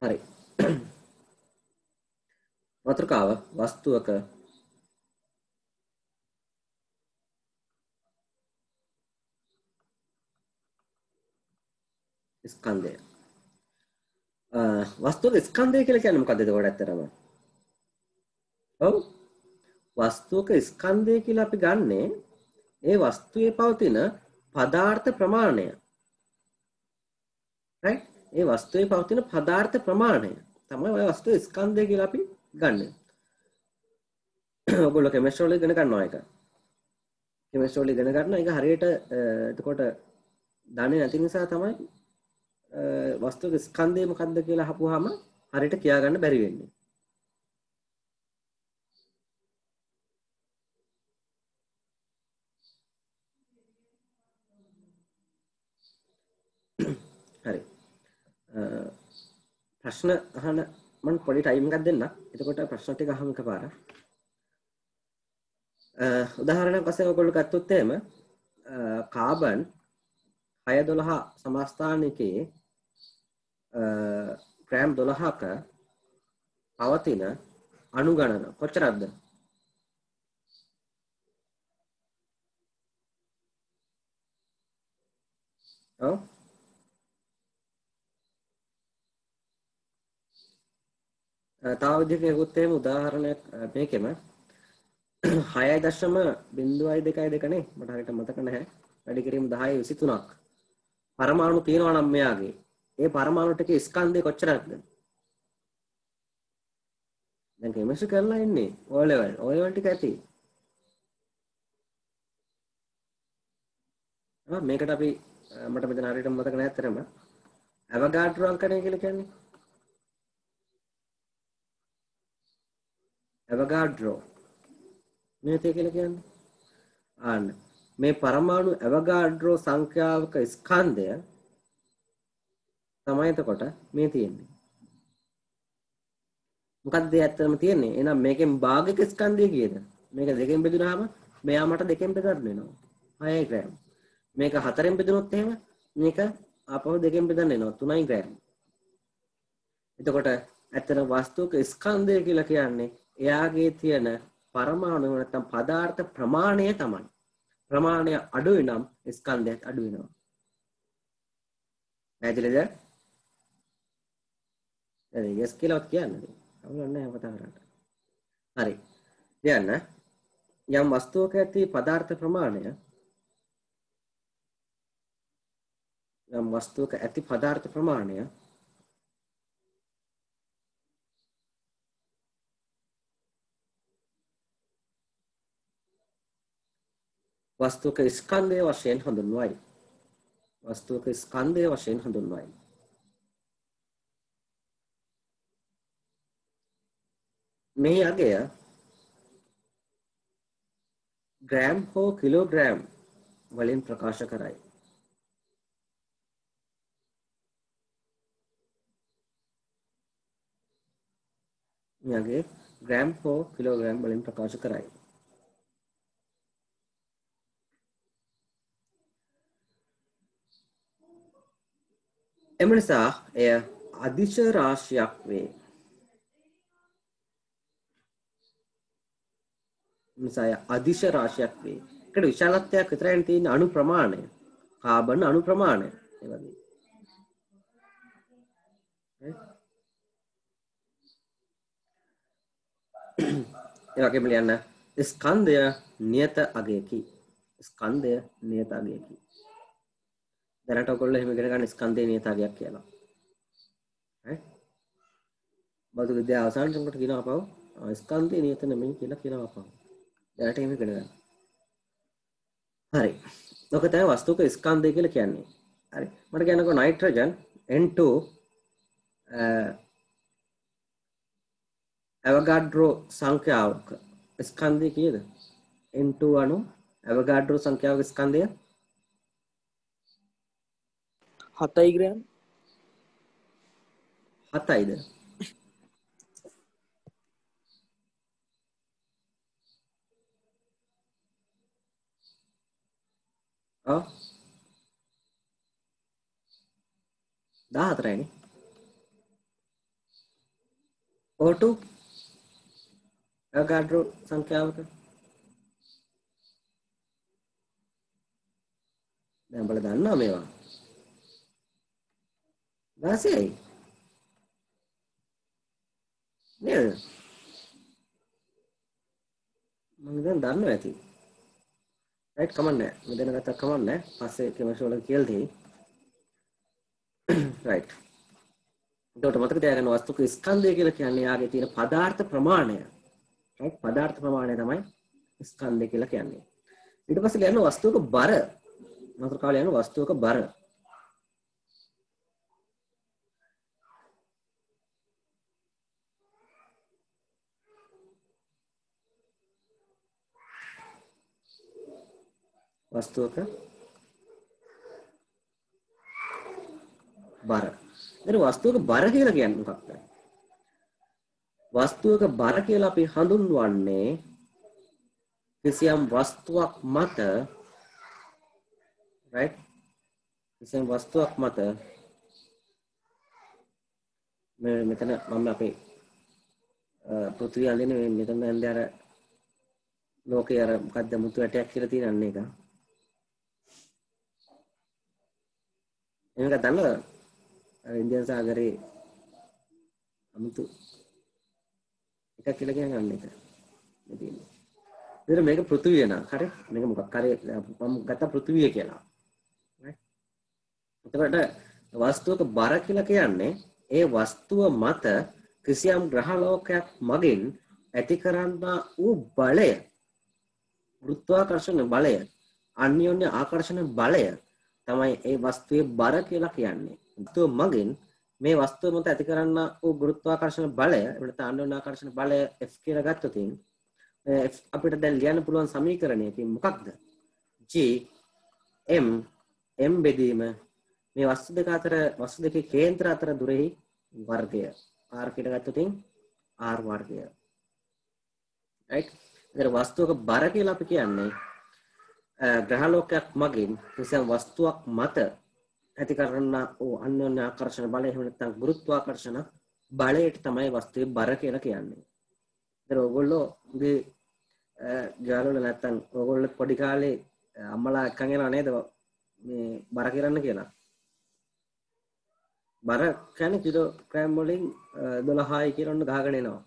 Speaker 1: හරි. මාතෘකාව වස්තුවක ස්කන්ධය. වස්තුවක ස්කන්ධය කියලා කියන්නේ මොකද්ද එතකොට ඇත්තටම? ඔව්. වස්තුවක ස්කන්ධය කියලා අපි ගන්නේ ඒ වස්තුවේ පවතින පදාර්ථ ප්‍රමාණය. right? ඒ වස්තුවේ පවතින පදාර්ථ ප්‍රමාණය තමයි ඔය වස්තුවේ ස්කන්ධය කියලා අපි ගන්න. ඔයගොල්ලෝ කෙමිස්ට්‍රි වල ඉගෙන ගන්නවා ඒක. කෙමිස්ට්‍රි වල ඉගෙන ගන්නවා ඒක හරියට එතකොට දන්නේ නැති නිසා තමයි වස්තුවේ ස්කන්ධය මොකක්ද කියලා අහපුවාම හරියට කියා ගන්න බැරි වෙන්නේ. හරි. ප්‍රශ්න අහන මම පොඩි ටයිම් එකක් දෙන්න. එතකොට ප්‍රශ්න ටික අහමු එකපාර. උදාහරණයක් වශයෙන් ඔයගොල්ලෝ ගත්තොත් එහෙම කාබන් 612 සමස්ථානිකයේ ග්‍රෑම් 12ක පවතින අණු ගණන කොච්චරක්ද? ඔව් තව විදිහකට එහෙම උදාහරණයක් මේකෙම 6.0222 නේ මට හරියට මතක නැහැ. වැඩි කිරීම 1023ක් පරමාණු තියෙනවා නම් මෙයාගේ ඒ පරමාණු ටිකේ ස්කන්ධය කොච්චරක්ද? දැන් කෙමිස්ට්‍රි කරලා ඉන්නේ O level ටික ඇති. මේකට අපි මට මෙතන හරියට මතක නැහැ අතරම අවගාඩ්‍රෝ අංකණය කියලා කියන්නේ. අවගාඩ්‍රෝ මේකේ කියලා කියන්නේ ආන්න මේ පරමාණු අවගාඩ්‍රෝ සංඛ්‍යාවක ස්කන්ධය තමයි එතකොට මේ තියෙන්නේ. මොකක්ද ඇත්තටම තියෙන්නේ? එහෙනම් මේකෙන් භාගික ස්කන්ධය කීයද? මේක දෙකෙන් බෙදුනහම මෙයා මට දෙකෙන් බෙදන්න වෙනවා 6 ග්‍රෑම්. මේක 4ෙන් බෙදුනොත් එහෙම මේක ආපහු දෙකෙන් බෙදන්න වෙනවා 3 ග්‍රෑම්. එතකොට ඇත්තට වස්තුවක ස්කන්ධය කියලා කියන්නේ එයාගේ තියෙන පරමාණු නැත්නම් පදාර්ථ ප්‍රමාණය තමයි. ප්‍රමාණය අඩු වෙනම් ස්කන්ධයත් අඩු වෙනවා. පැහැදිලිද? හරි yes කියලාවත් කියන්නේ. අවුලක් නැහැ කතා කරන්නේ. හරි. දැන් යම් වස්තුවක ඇති පදාර්ථ ප්‍රමාණය යම් වස්තුවක ඇති පදාර්ථ ප්‍රමාණය වස්තුවක ස්කන්ධය වශයෙන් හඳුන්වයි. වස්තුවක ස්කන්ධය වශයෙන් හඳුන්වයි. මේ අගය ග්‍රෑම් හෝ කිලෝග්‍රෑම් වලින් ප්‍රකාශ කරයි. මේ අගය ග්‍රෑම් හෝ කිලෝග්‍රෑම් වලින් ප්‍රකාශ කරයි. එම නිසා එය අදිශ රාශියක් වේ. අදිශ රාශියක් වේ. ඒකට විශාලත්වයක් විතරයි තියෙන අණු ප්‍රමාණය. කාබන් අණු ප්‍රමාණය. ඒ වගේ. ඒ වගේම ලියන්න ස්කන්ධය නියත අගයකි. ස්කන්ධය නියත අගයකි. දැනට ඔයගොල්ලෝ එහෙම ඉගෙන ගන්න ස්කන්ධයේ නියත අගයක් කියලා. හරි? බෞද්ධ විද්‍යාව අවසන් කරනකොට කියනවා අපව ස්කන්ධයේ නියත නෙමෙයි කියලා කියනවා අපව. දැනට එහෙම ඉගෙන ගන්න. හරි. ඔක තමයි වස්තුක ස්කන්ධය කියලා කියන්නේ. හරි. මට කියන්නකෝ නයිට්‍රජන් N2 අවගාඩ්‍රෝ සංඛ්‍යාවක ස්කන්ධය කීයද? N2 අණු අවගාඩ්‍රෝ සංඛ්‍යාවක ස්කන්ධය
Speaker 4: 7 ග්‍රෑම්
Speaker 1: 7යිද? ඔව් 14යිනේ. O2 අවගාඩ්‍රෝ සංඛ්‍යාවක දැන් බල දන්නවා මේවා 16යි නේද? මම දැන් දන්නවා ඇති. රයිට් කමන්නේ. මෙතන ගත්තා කමන්නේ. පස්සේ කෙමිස්ට්‍රි වල කියලා දෙයි. right. එතකොට මතක තියාගන්න වස්තුක ස්කන්ධය කියලා කියන්නේ යාගේ තියෙන පදාර්ථ ප්‍රමාණය. right? පදාර්ථ ප්‍රමාණය තමයි ස්කන්ධය කියලා කියන්නේ. ඊට පස්සේ කියනවා වස්තුවක බර. මතක කාලේ යන වස්තුවක බර. වස්තුවක බර. එතන වස්තුවක බර කියලා කියන්නේ මොකක්ද? වස්තුවක බර කියලා අපි හඳුන්වන්නේ කිසියම් වස්තුවක් මත right කිසියම් වස්තුවක් මත මෙතන මම අපේ පෘථිවිය අඳින්නේ මෙතන ඇන්දේ අර ලෝකේ අර මොකද්ද මුතු ඇටයක් කියලා තියෙන අන්න එක. එහෙනම් දන්නවද? ඉන්දියන් සාගරේ අමුතු එකක් කියලා කියන්නේ අන්න එක. මේ තියෙන්නේ. ඉතින් මේක පෘථිවිය නා. හරි? මේක මොකක් හරි මම ගත්ත පෘථිවිය කියලා. right? එතකොට වස්තුවක බර කියලා කියන්නේ ඒ වස්තුව මත කිසියම් ග්‍රහලෝකයක් මගින් ඇති කරන්නා වූ බලය, ගුරුත්වාකර්ෂණ බලය, අන්‍යෝන්‍ය ආකර්ෂණ බලය තමයි ඒ වස්තුවේ බර කියලා කියන්නේ. වස්තුව මගින් මේ වස්තුව මත ඇති කරන්නා වූ ගුරුත්වාකර්ෂණ බලය, එතන අන්‍යෝන්‍ය ආකර්ෂණ බලය F කියලා ගත්තොත් අපිට දැන් ලියන්න පුළුවන් සමීකරණය තියෙන්නේ මොකක්ද? G m m බෙදීම මේ වස්තු දෙක අතර වස්තු දෙකේ කේන්ද්‍ර අතර දුරෙහි වර්ගය r කියලා ගත්තොත් r වර්ගය. right? ඒතර වස්තුවක බර කියලා අපි කියන්නේ ග්‍රහලෝකයක් මගින් කිසියම් වස්තුවක් මත ඇති කරනා වූ අන්‍යෝන්‍ය ආකර්ෂණ බලය එහෙම නැත්නම් ගුරුත්වාකර්ෂණ බලයට තමයි වස්තුවේ බර කියලා කියන්නේ. ඒතර ඔයගොල්ලෝගේ ගාලවල නැත්තම් ඔයගොල්ලෝ පොඩි කාලේ අම්මලා එක්කන් එනවා නේද මේ බර කරන්න කියලා. බර කියන්නේ කිලෝග්‍රෑම් වලින් 12යි කියලා ඔන්න ගහගෙන එනවා.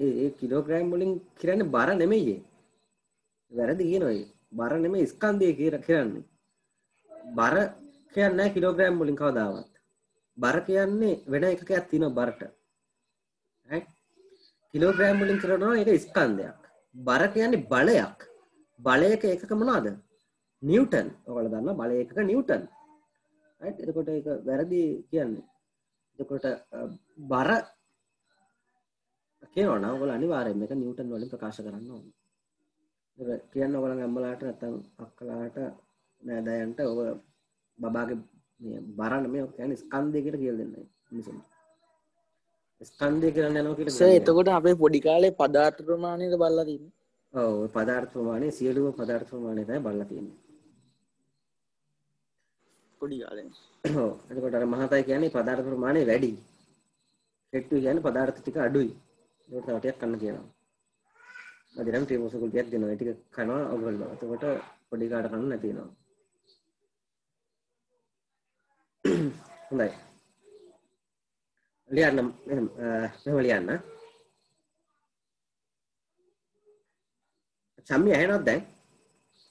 Speaker 1: ඒ කිලෝග්‍රෑම් වලින් කියන්නේ බර නෙමෙයි. වැරදි කියනවා ඒ. බර නෙමෙයි ස්කන්ධය කියන්නේ. බර කියන්නේ කිලෝග්‍රෑම් වලින් කවදාවත්. බර කියන්නේ වෙන එකකයක් තියෙනවා බරට. right? කිලෝග්‍රෑම් වලින් කරනවා ඒක ස්කන්ධයක්. බර කියන්නේ බලයක්. බලයක එකක මොනවද? නිව්ටන්. ඔයාලා දන්නා බලය එකක නිව්ටන්. right? එතකොට ඒක වැරදි කියන්නේ. එතකොට බර කියනවා නම් ඔයාලා අනිවාර්යයෙන් මේක නිව්ටන් වලින් ප්‍රකාශ කරන්න ඕනේ. ඒක කියන්න ඔයාලගේ අම්මලාට නැත්නම් අක්කලාට නෑදෑයන්ට ඔය බබාගේ මේ බර නෙමෙයි කියන්නේ ස්කන්ධය කියලා කියලා දෙන්නයි මිනිසුන්ට. ස්කන්ධය කියලා යනවා කියලා
Speaker 4: සර් එතකොට අපේ පොඩි කාලේ පදාර්ථ ප්‍රමාණයට බලලා තින්නේ.
Speaker 1: ඔව් පදාර්ථ ප්‍රමාණය සියලුම පදාර්ථ ප්‍රමාණය තමයි බලලා තියෙන්නේ.
Speaker 4: පොඩි කාලේ.
Speaker 1: ඔව් එතකොට අර මහතයි කියන්නේ පදාර්ථ ප්‍රමාණය වැඩි. කෙට්ටු කියන්නේ පදාර්ථ ටික අඩුයි. ඒකට තව ටිකක් කන්න කියනවා. මදිනම් ටීමෝසකුල් ටිකක් දෙනවා. ඒ ටික කනවා ඔයගොල්ලෝ. එතකොට පොඩි කාට කන්න නැති වෙනවා. හොඳයි. ලියන්න මෙහෙම ලියන්න. චම්මි ඇහෙනවද දැන්?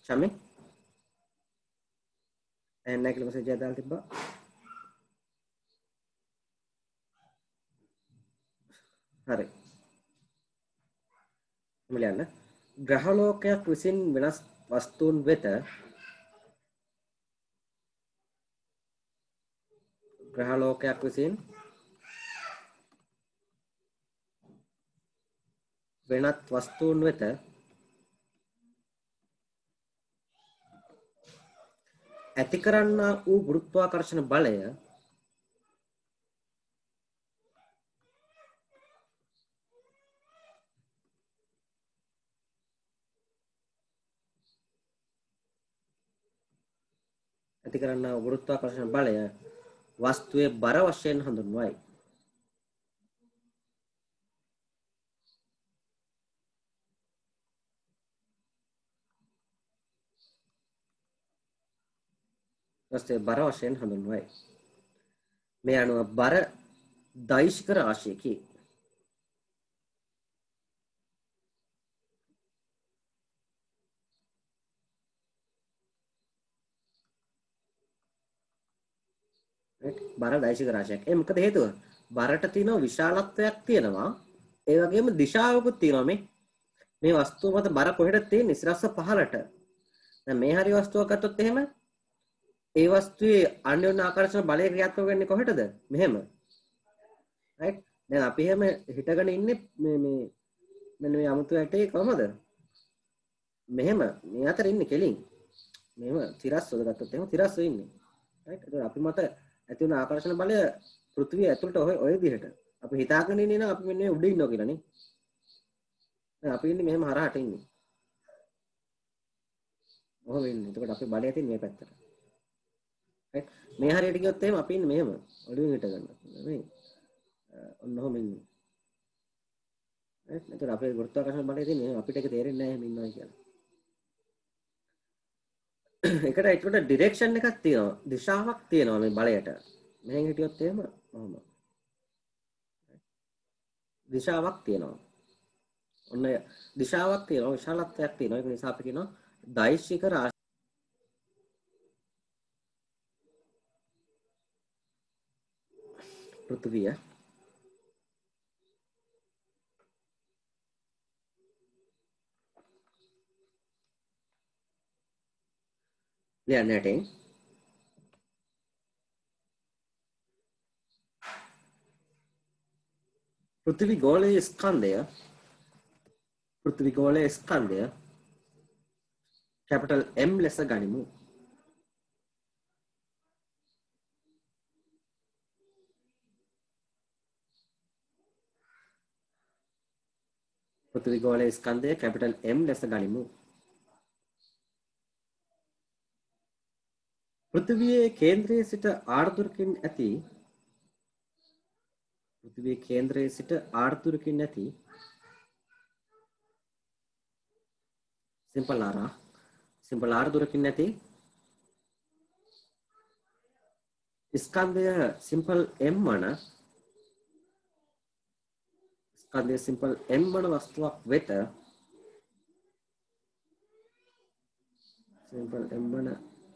Speaker 1: චම්මි? ඇහෙන්නේ නැහැ කියලා මෙසේජ් එකක් දාලා තිබ්බා. හරි. ලියන්න. ග්‍රහලෝකයක් විසින් වෙනස් වස්තුන් වෙත ග්‍රහලෝකයක් විසින් වෙනත් වස්තුන් වෙත ඇති කරන්නා වූ ගුරුත්වාකර්ෂණ බලය ඇති කරන්නා වූ ගුරුත්වාකර්ෂණ බලය වස්තුවේ බර වශයෙන් හඳුන්වයි. වස්තුවේ බර වශයෙන් හඳුන්වයි. මේ අනුව බර දෛශික රාශියකි. right බර දෛශික රාශියක්. ඒ මොකද හේතුව? බරට තියෙන විශාලත්වයක් තියෙනවා. ඒ වගේම දිශාවකුත් තියෙනවා මේ වස්තුව මත බර කොහෙද තියෙන්නේ? ඉස්සරස්ස පහළට. දැන් මේ හරි වස්තුවක් ගත්තොත් එහෙම ඒ වස්තුවේ අන්‍යෝන්‍ය ආකර්ෂණ බලය ක්‍රියාත්මක වෙන්නේ කොහෙටද? මෙහෙම. right දැන් අපි එහෙම හිටගෙන ඉන්නේ මේ මෙන්න මේ අමුතු ඇටේ කොහමද? මෙහෙම මේ අතර ඉන්නේ කෙලින්. මෙහෙම තිරස්වද ගත්තොත් එහෙම තිරස්ව ඉන්නේ. right ඒක අපි මත ඇති වෙන ආකර්ෂණ බලය පෘථිවිය ඇතුළට ඔය විදිහට. අපි හිතාගෙන ඉන්නේ නම් අපි මෙන්න මේ උඩ ඉන්නවා කියලා නේ. දැන් අපි ඉන්නේ මෙහෙම හරහට ඉන්නේ. ඔහොම ඉන්නේ. එතකොට අපේ බලය තියෙන්නේ මේ පැත්තට. right මේ හරියට ගියොත් එහෙම අපි ඉන්නේ මෙහෙම ඔළුවෙන් හිට ගන්න. මේ ඔන්න ඔහොම ඉන්නේ. right එතකොට අපේ ගුරුත්වාකර්ෂණ බලය තියෙන්නේ අපිට ඒක තේරෙන්නේ නැහැ එහෙම ඉන්නවා කියලා. ඒකට ඒකට ඩිරෙක්ෂන් එකක් තියෙනවා. දිශාවක් තියෙනවා මේ බලයට. මෙහෙන් හිටියොත් එහෙම ඔහොම. දිශාවක් තියෙනවා. ඔන්න දිශාවක් තියෙනවා විශාලත්වයක් තියෙනවා. ඒක නිසා අපි කියනවා දෛශික රාශිය. පෘථිවිය ලියන්නට පෘථිවි ගෝලයේ ස්කන්ධය කැපිටල් M ලෙස ගනිමු. පෘථිවි ගෝලයේ ස්කන්ධය කැපිටල් M ලෙස ගනිමු. පෘථිවියේ කේන්ද්‍රයේ සිට ආර්ධුරකින් ඇති සිම්පල් R දුරකින් ඇති ස්කන්ධය සිම්පල් M වන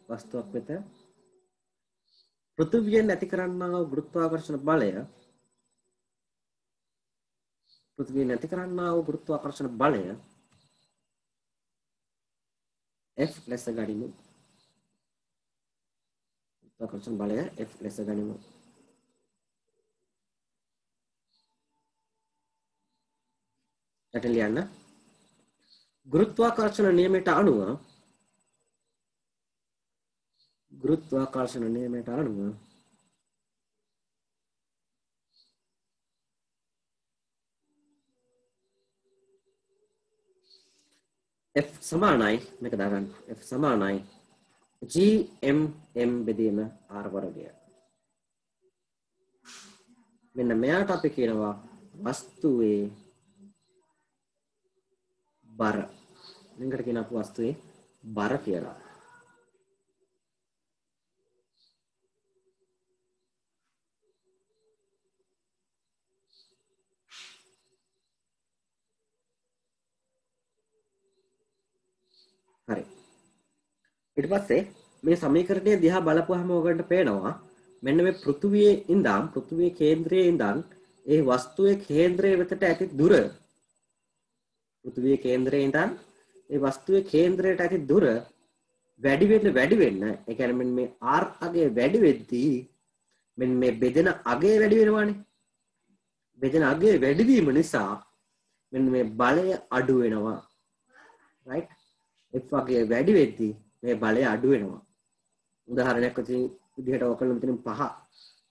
Speaker 1: වස්තුවක් වෙත පෘථිවියෙන් ඇති කරන්නා වූ ගුරුත්වාකර්ෂණ බලය F ලෙස ගනිමු. ගුරුත්වාකර්ෂණ බලය F ලෙස ගනිමු. ලියන්න ගුරුත්වාකර්ෂණ නියමයට අනුව F සමානයි මේක දාගන්න F සමානයි GMM බෙදීම R වර්ගය. මෙන්න මෙයාට අපි කියනවා වස්තුවේ බර. මේකට කියන අපු වස්තුවේ බර කියලා. හරි. ඊට පස්සේ මේ සමීකරණය දිහා බලපුවාම ඔයගොල්ලන්ට පේනවා මෙන්න මේ පෘථුවියේ කේන්ද්‍රයේ ඉඳන් ඒ වස්තුවේ කේන්ද්‍රය වෙතට ඇති දුර පෘථුවියේ කේන්ද්‍රයේ ඉඳන් ඒ වස්තුවේ කේන්ද්‍රයට ඇති දුර වැඩි වෙන්න ඒ කියන්නේ මෙන්න මේ R අගය වැඩි වෙද්දී මෙන්න මේ බෙදෙන අගය වැඩි වෙනවානේ. බෙදෙන අගය වැඩි වීම නිසා මෙන්න මේ බලය අඩු වෙනවා. right F අගය වැඩි වෙද්දී මේ බලය අඩු වෙනවා. උදාහරණයක් විදිහට ඔකලම මෙතන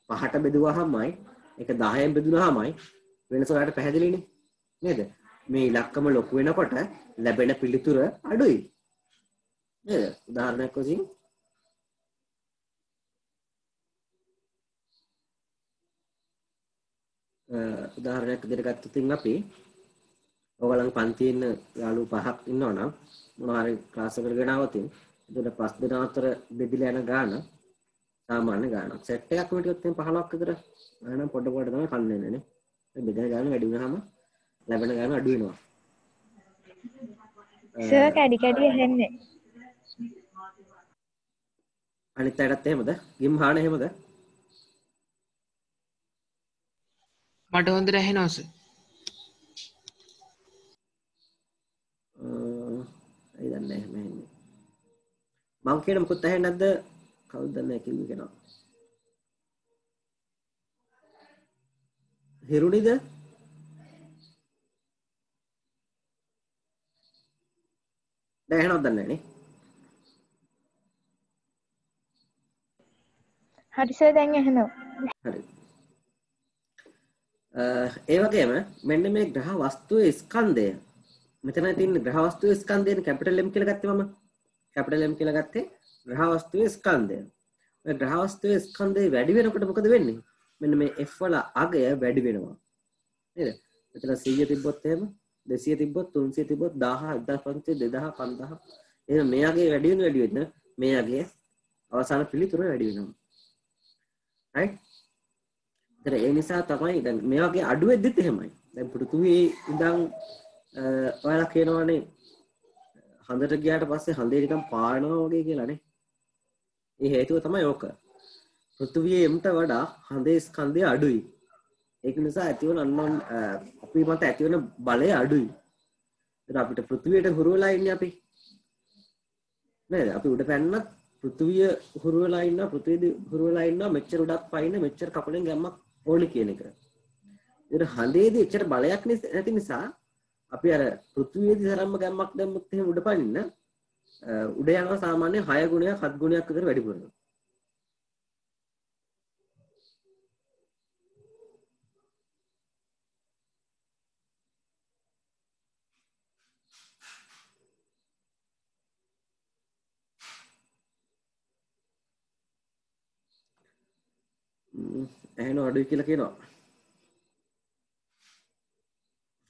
Speaker 1: 5ට බෙදුවාමයි ඒක 10න් බෙදුනහමයි වෙනස ඔයාලට පැහැදිලිනේ නේද? මේ ඉලක්කම ලොකු වෙනකොට ලැබෙන පිළිතුර අඩුයි. නේද? උදාහරණයක් වශයෙන් උදාහරණයක් විදිහට ගත්තොත් අපි ඔයගලන් පන්තියේ ඉන්න යාළුවෝ 5ක් ඉන්නවනම් මොනවා හරි ක්ලාස් එකකට ගෙනාවොත් එතකොට 5 දෙනා අතර බෙදලා යන ගාන සාමාන්‍ය ගානක්. සෙට් එකක් විතර 15ක් විතර එහෙනම් පොඩ තමයි කන්නේ නේ. ඒ බෙදෙන ගාන වැඩි වුණාම ලැබෙන ගාන අඩු වෙනවා.
Speaker 5: සර් කැඩි ඇහෙන්නේ.
Speaker 1: අනිත් අයටත් එහෙමද? ගිම්හාන එහෙමද?
Speaker 2: මට හොඳට ඇහෙනවා සර්.
Speaker 1: ඒ දන්නේ නැහැ මම ඉන්නේ. මං කියන මොකද ඇහෙන්නේ නැද්ද? කවුද දන්නේ කිව්වේ කෙනා? හිරුනිද? දැන් ඇහෙනවද දන්නේ නැහැ නේ.
Speaker 5: හරි සර් දැන් ඇහෙනවා.
Speaker 1: හරි. ඒ වගේම මෙන්න මේ ග්‍රහ වස්තුවේ ස්කන්ධය මෙතන තියෙන ග්‍රහ වස්තුවේ ස්කන්ධයනේ කැපිටල් M කියලා ගත්තේ මම. කැපිටල් M කියලා ගත්තේ ග්‍රහ වස්තුවේ ස්කන්ධය. ඔය ග්‍රහ වස්තුවේ ස්කන්ධය වැඩි වෙනකොට මොකද වෙන්නේ? මෙන්න මේ F වල අගය වැඩි වෙනවා. නේද? මෙතන 100 තිබ්බොත් එහෙම 200 තිබ්බොත් 300 තිබ්බොත් 1000 1500 2000 5000 එහෙනම් මේ අගය වැඩි වෙන මේ අගය අවසාන පිළිතුර වැඩි වෙනවා. right? ඒ නිසා තමයි දැන් මේ වගේ අඩු වෙද්දිත් එහෙමයි. දැන් පෘථුවියේ ඉඳන් ඔයාලා කියනවානේ හඳට ගියාට පස්සේ හඳේ නිකන් පාරනවා වගේ කියලා නේ. ඒ හේතුව තමයි ඕක. පෘථුවියේ එම්ට වඩා හඳේ ස්කන්ධය අඩුයි. ඒක නිසා ඇතිවන අපි මත ඇතිවන බලය අඩුයි. දැන් අපිට පෘථුවියට හුරු වෙලා ඉන්නේ අපි. නේද? අපි උඩ පැන්නත් පෘථුවිය හුරු වෙලා ඉන්නවා, පෘථුවියදී හුරු වෙලා ඉන්නවා මෙච්චර උඩක් පයින්න මෙච්චර කකුලෙන් ගැම්මක් ඕනි කියන එක. ඒතර හඳේදී එච්චර බලයක් නැති නිසා අපි අර පෘථුවියේදී තරම්ම ගැම්මක් දැම්මොත් එහෙම උඩ පනින්න උඩ යනවා සාමාන්‍ය 6 ගුණයක් 7 ගුණයක් විතර වැඩිපුර. එහෙනම් අඩුයි කියලා කියනවා.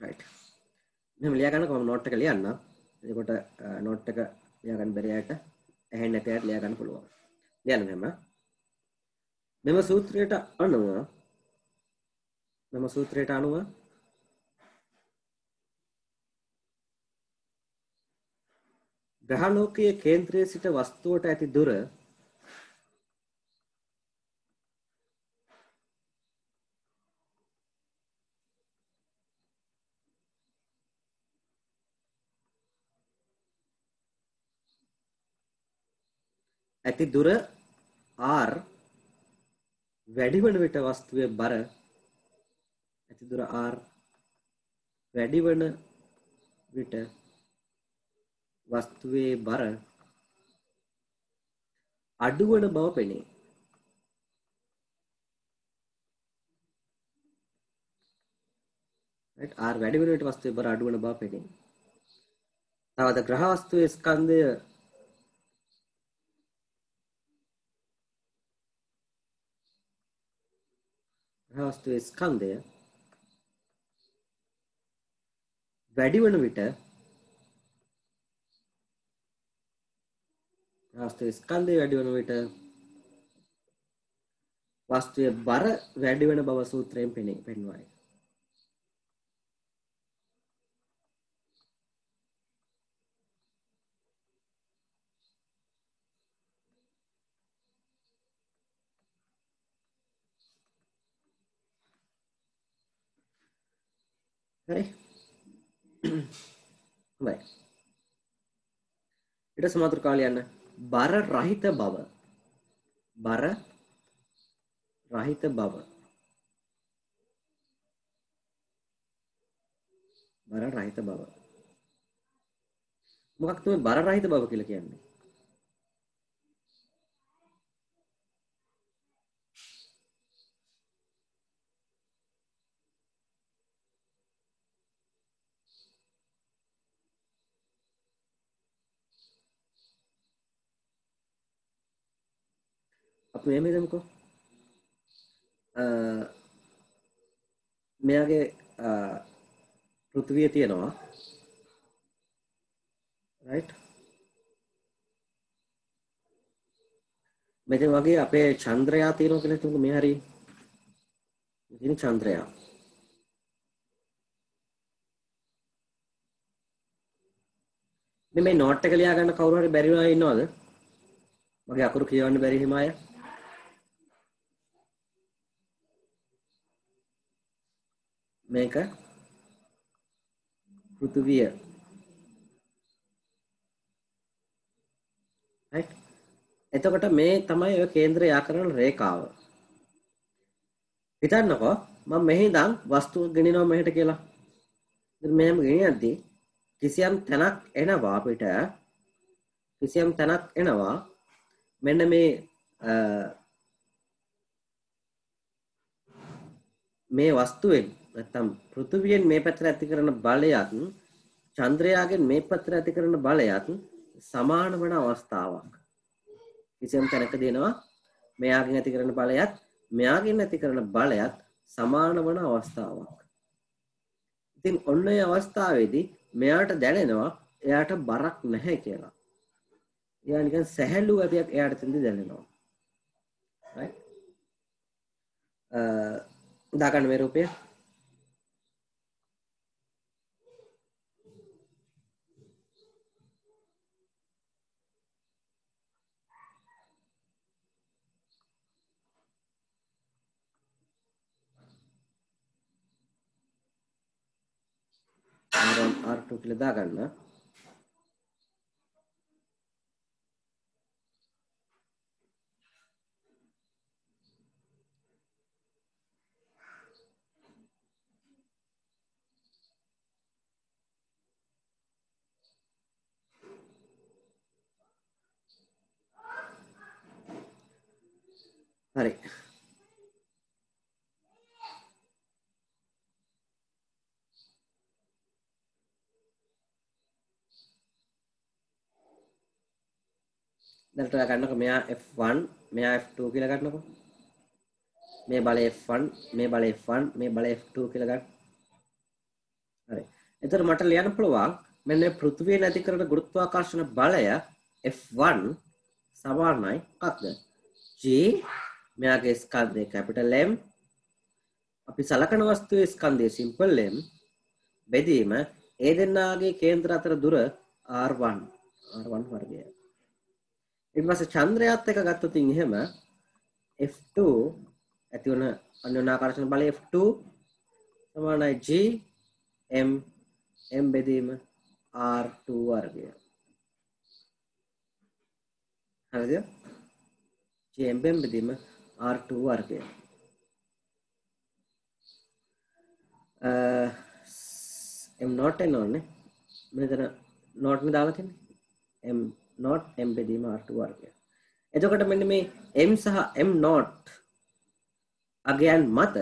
Speaker 1: right. මෙහෙම ලියා ගන්න කොහොම නෝට් එක ලියන්න. එතකොට නෝට් එක ලියා ගන්න බැරි අයට ඇහෙන්නේ නැති අයට ලියා ගන්න පුළුවන්. ලියන්න මෙහෙම. මෙම සූත්‍රයට අනුව ග්‍රහලෝකයේ කේන්ද්‍රයේ සිට වස්තුවට ඇති දුර ඇති දුර r වැඩි වන විට වස්තුවේ බර ඇති දුර r වැඩි වන විට වස්තුවේ බර අඩු වන බව පෙනේ. right r වැඩි වන විට වස්තුවේ බර අඩු වන බව පෙනේ. තවද ග්‍රහ වස්තුවේ ස්කන්ධය වස්තුවේ ස්කන්ධය වැඩි වන විට වස්තුවේ බර වැඩි වන බව සූත්‍රයෙන් පෙන්වයි. හරි. හොඳයි. ඊට සමාතුරකාව ලියන්න. බර රහිත බව. බර රහිත බව. බර රහිත බව. මොකක්ද මේ බර රහිත බව කියලා කියන්නේ? අපි මේ දෙමුකෝ මෙයාගේ පෘථිවිය තියෙනවා right මෙතන වගේ අපේ චන්ද්‍රයා තියෙනවා කියලා හිතමු මේ හරිය ඉතින් චන්ද්‍රයා මේ නෝට් එක ලියා ගන්න කවුරු හරි බැරි වෙලා ඉන්නවද මගේ අකුරු කියවන්න බැරි හිම අය මේක පෘථිවිය. right? එතකොට මේ තමයි ඔය කේන්ද්‍රය යා කරන රේඛාව. හිතන්නකෝ මම මෙහි ඉඳන් වස්තුවක් ගෙනිනවා මෙහෙට කියලා. ඉතින් මෙහෙම ගෙනියද්දී කිසියම් තැනක් එනවා අපිට. කිසියම් තැනක් එනවා මෙන්න මේ වස්තුවෙන් නැත්තම් පෘථිවියෙන් මේ පැත්තට ඇති කරන බලයත් චන්ද්‍රයාගෙන් මේ පැත්තට ඇති කරන බලයත් සමාන වන අවස්ථාවක්. කිසියම් තැනක දෙනවා මෙයාගෙන් ඇති කරන බලයත් මෙයාගෙන් ඇති කරන බලයත් සමාන වන අවස්ථාවක්. ඉතින් ඔන්න ඒ අවස්ථාවේදී මෙයාට දැනෙනවා එයාට බරක් නැහැ කියලා. එයා නිකන් සැහැල්ලු ගතියක් එයාට තෙන්දි දැනෙනවා. right? දාගන්න මේ රූපය. R2 කියලා දාගන්න. හරි. දැන් ඔයා ගන්නකො මෙයා F1 මෙයා F2 කියලා ගන්නකො. මේ බලය F1 මේ බලය F1 මේ බලය F2 කියලා ගන්න. හරි. එතකොට මට ලියන්න පුළුවන් මෙන්න පෘථිවිය නැති කරන ගුරුත්වාකර්ෂණ බලය F1 සමානයි මොකක්ද? G මෙයාගේ ස්කන්ධය capital M අපි සලකන වස්තුවේ ස්කන්ධය simple M බෙදීම ඒ දෙන්නාගේ කේන්ද්‍ර අතර දුර R1 වර්ගය. ඊට පස්සේ චන්ද්‍රයාත් එක ගත්තොත් එහෙම F2 ඇති වන අන්‍යෝන්‍යාකර්ෂණ බලය F2 සමානයි G M බෙදීම R2 වර්ගය. හරිද? G M බෙදීම R2 වර්ගය. M not එනෝනේ. මෙතන not නේ දාලා තියෙන්නේ. M not M බෙදීම R2 වර්ගය. එතකොට මෙන්න මේ M සහ M not අගයන් මත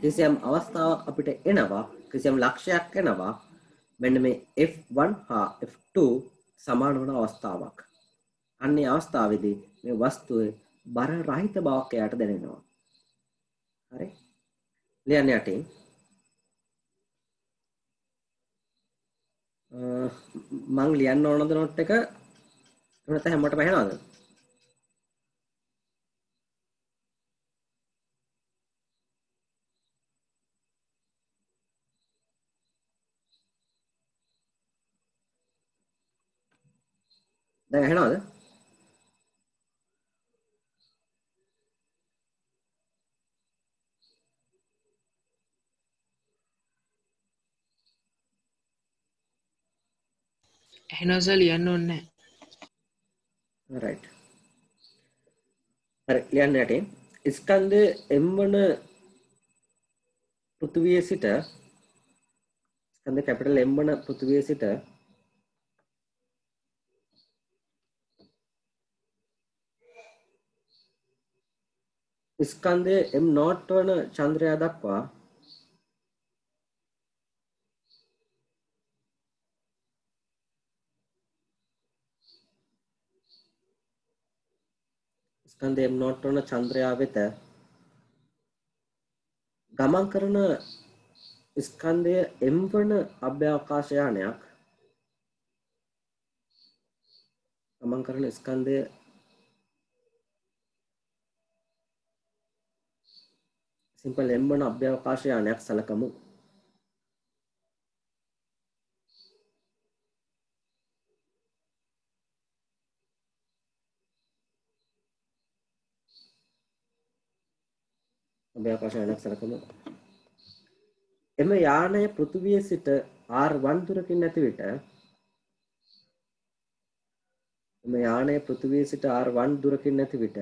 Speaker 1: කිසියම් අවස්ථාවක් අපිට එනවා කිසියම් ලක්ෂයක් එනවා මෙන්න මේ F1 හා F2 සමාන වන අවස්ථාවක්. අන්නේ අවස්ථාවේදී මේ වස්තුවේ බර රහිත බවක් එයාට දැනෙනවා. හරි? ලියන්න යටින් මං ලියන්න ඕනද නෝට් එක නැත්නම් හැමෝටම ඇහෙනවද? දැන් ඇහෙනවද?
Speaker 2: ඇහෙනවස ලියන්න ඕනේ නැහැ.
Speaker 1: right. හරි ලියන්න යටින් ස්කන්ධය M වන පෘථිවියේ සිට ස්කන්ධ කැපිටල් M වන පෘථිවියේ සිට ස්කන්ධය M not වන චන්ද්‍රයා දක්වා ස්කන්ධය M not වන චන්ද්‍රයා වෙත ගමන් කරන ස්කන්ධය M වන අභ්‍යවකාශ යානයක් ගමන් කරන ස්කන්ධය සිම්පල් M වන අභ්‍යවකාශ යානයක් සලකමු. අභ්‍යවකාශ යානයක් සලකමු. එම යානය පෘථිවිය සිට r1 දුරකින් නැති විට එම යානය පෘථිවිය සිට r1 දුරකින් නැති විට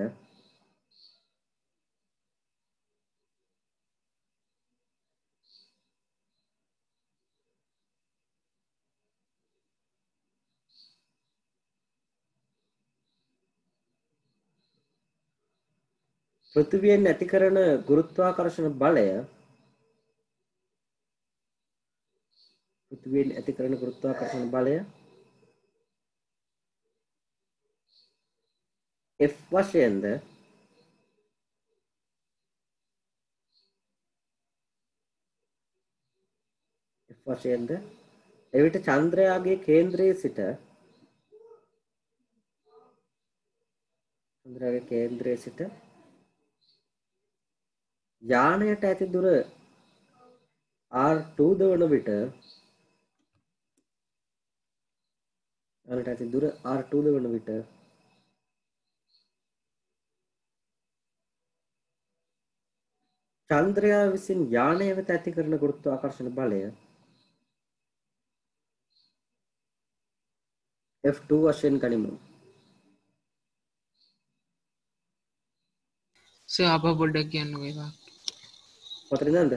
Speaker 1: පෘථිවියෙන් ඇති කරන ගුරුත්වාකර්ෂණ බලය පෘථිවියෙන් ඇති කරන ගුරුත්වාකර්ෂණ බලය F වශයෙන්ද එවිට චන්ද්‍රයාගේ කේන්ද්‍රයේ සිට යානයට ඇති දුර r2 ද වන විට චන්ද්‍රයා විසින් යානය වෙත ඇති කරන ගුරුත්වාකර්ෂණ බලය F2 වශයෙන් ගනිමු.
Speaker 2: සර් අප පොඩ්ඩක් කියන්නකෝ ඒක.
Speaker 1: කොතනින්ද?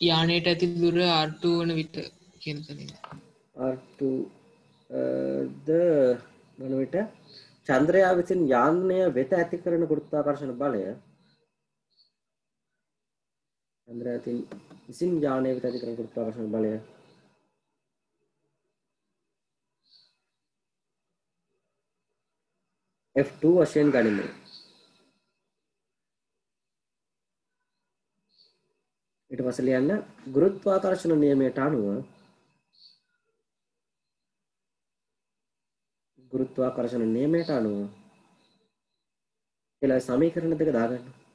Speaker 2: යානයට ඇති දුර R2 වන විට කියන තැනින්.
Speaker 1: R2 ද වන විට චන්ද්‍රයා විසින් යානය වෙත ඇති කරන ගුරුත්වාකර්ෂණ බලය F2 වශයෙන් ගනිමු. ඊට පස්සේ ලියන්න ගුරුත්වාකර්ෂණ නියමයට අනුව කියලා සමීකරණ දෙක දාගන්න.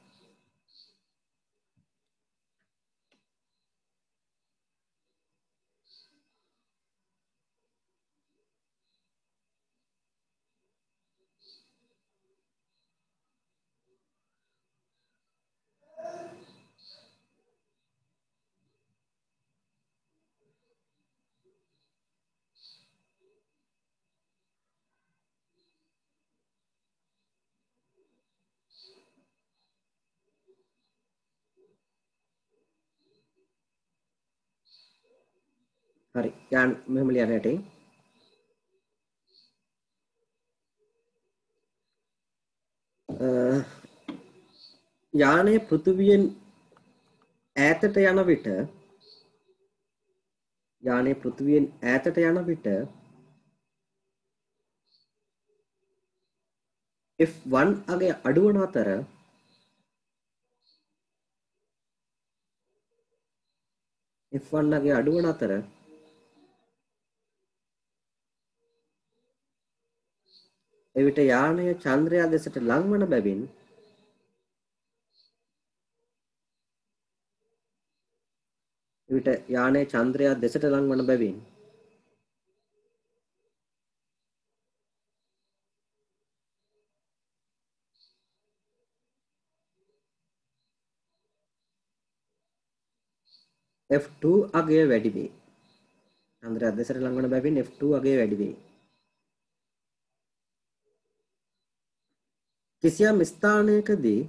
Speaker 1: හරි. මෙහෙම ලියන්න යටින්. යානය පෘථිවියෙන් ඈතට යන විට F1 අගය අඩුවන අතර එවිට යානය චන්ද්‍රයා දෙසට ලංවන බැවින් F2 අගය වැඩි වේ. චන්ද්‍රයා දෙසට ලංවන බැවින් F2 අගය වැඩි වේ. කිසියම් ස්ථානයකදී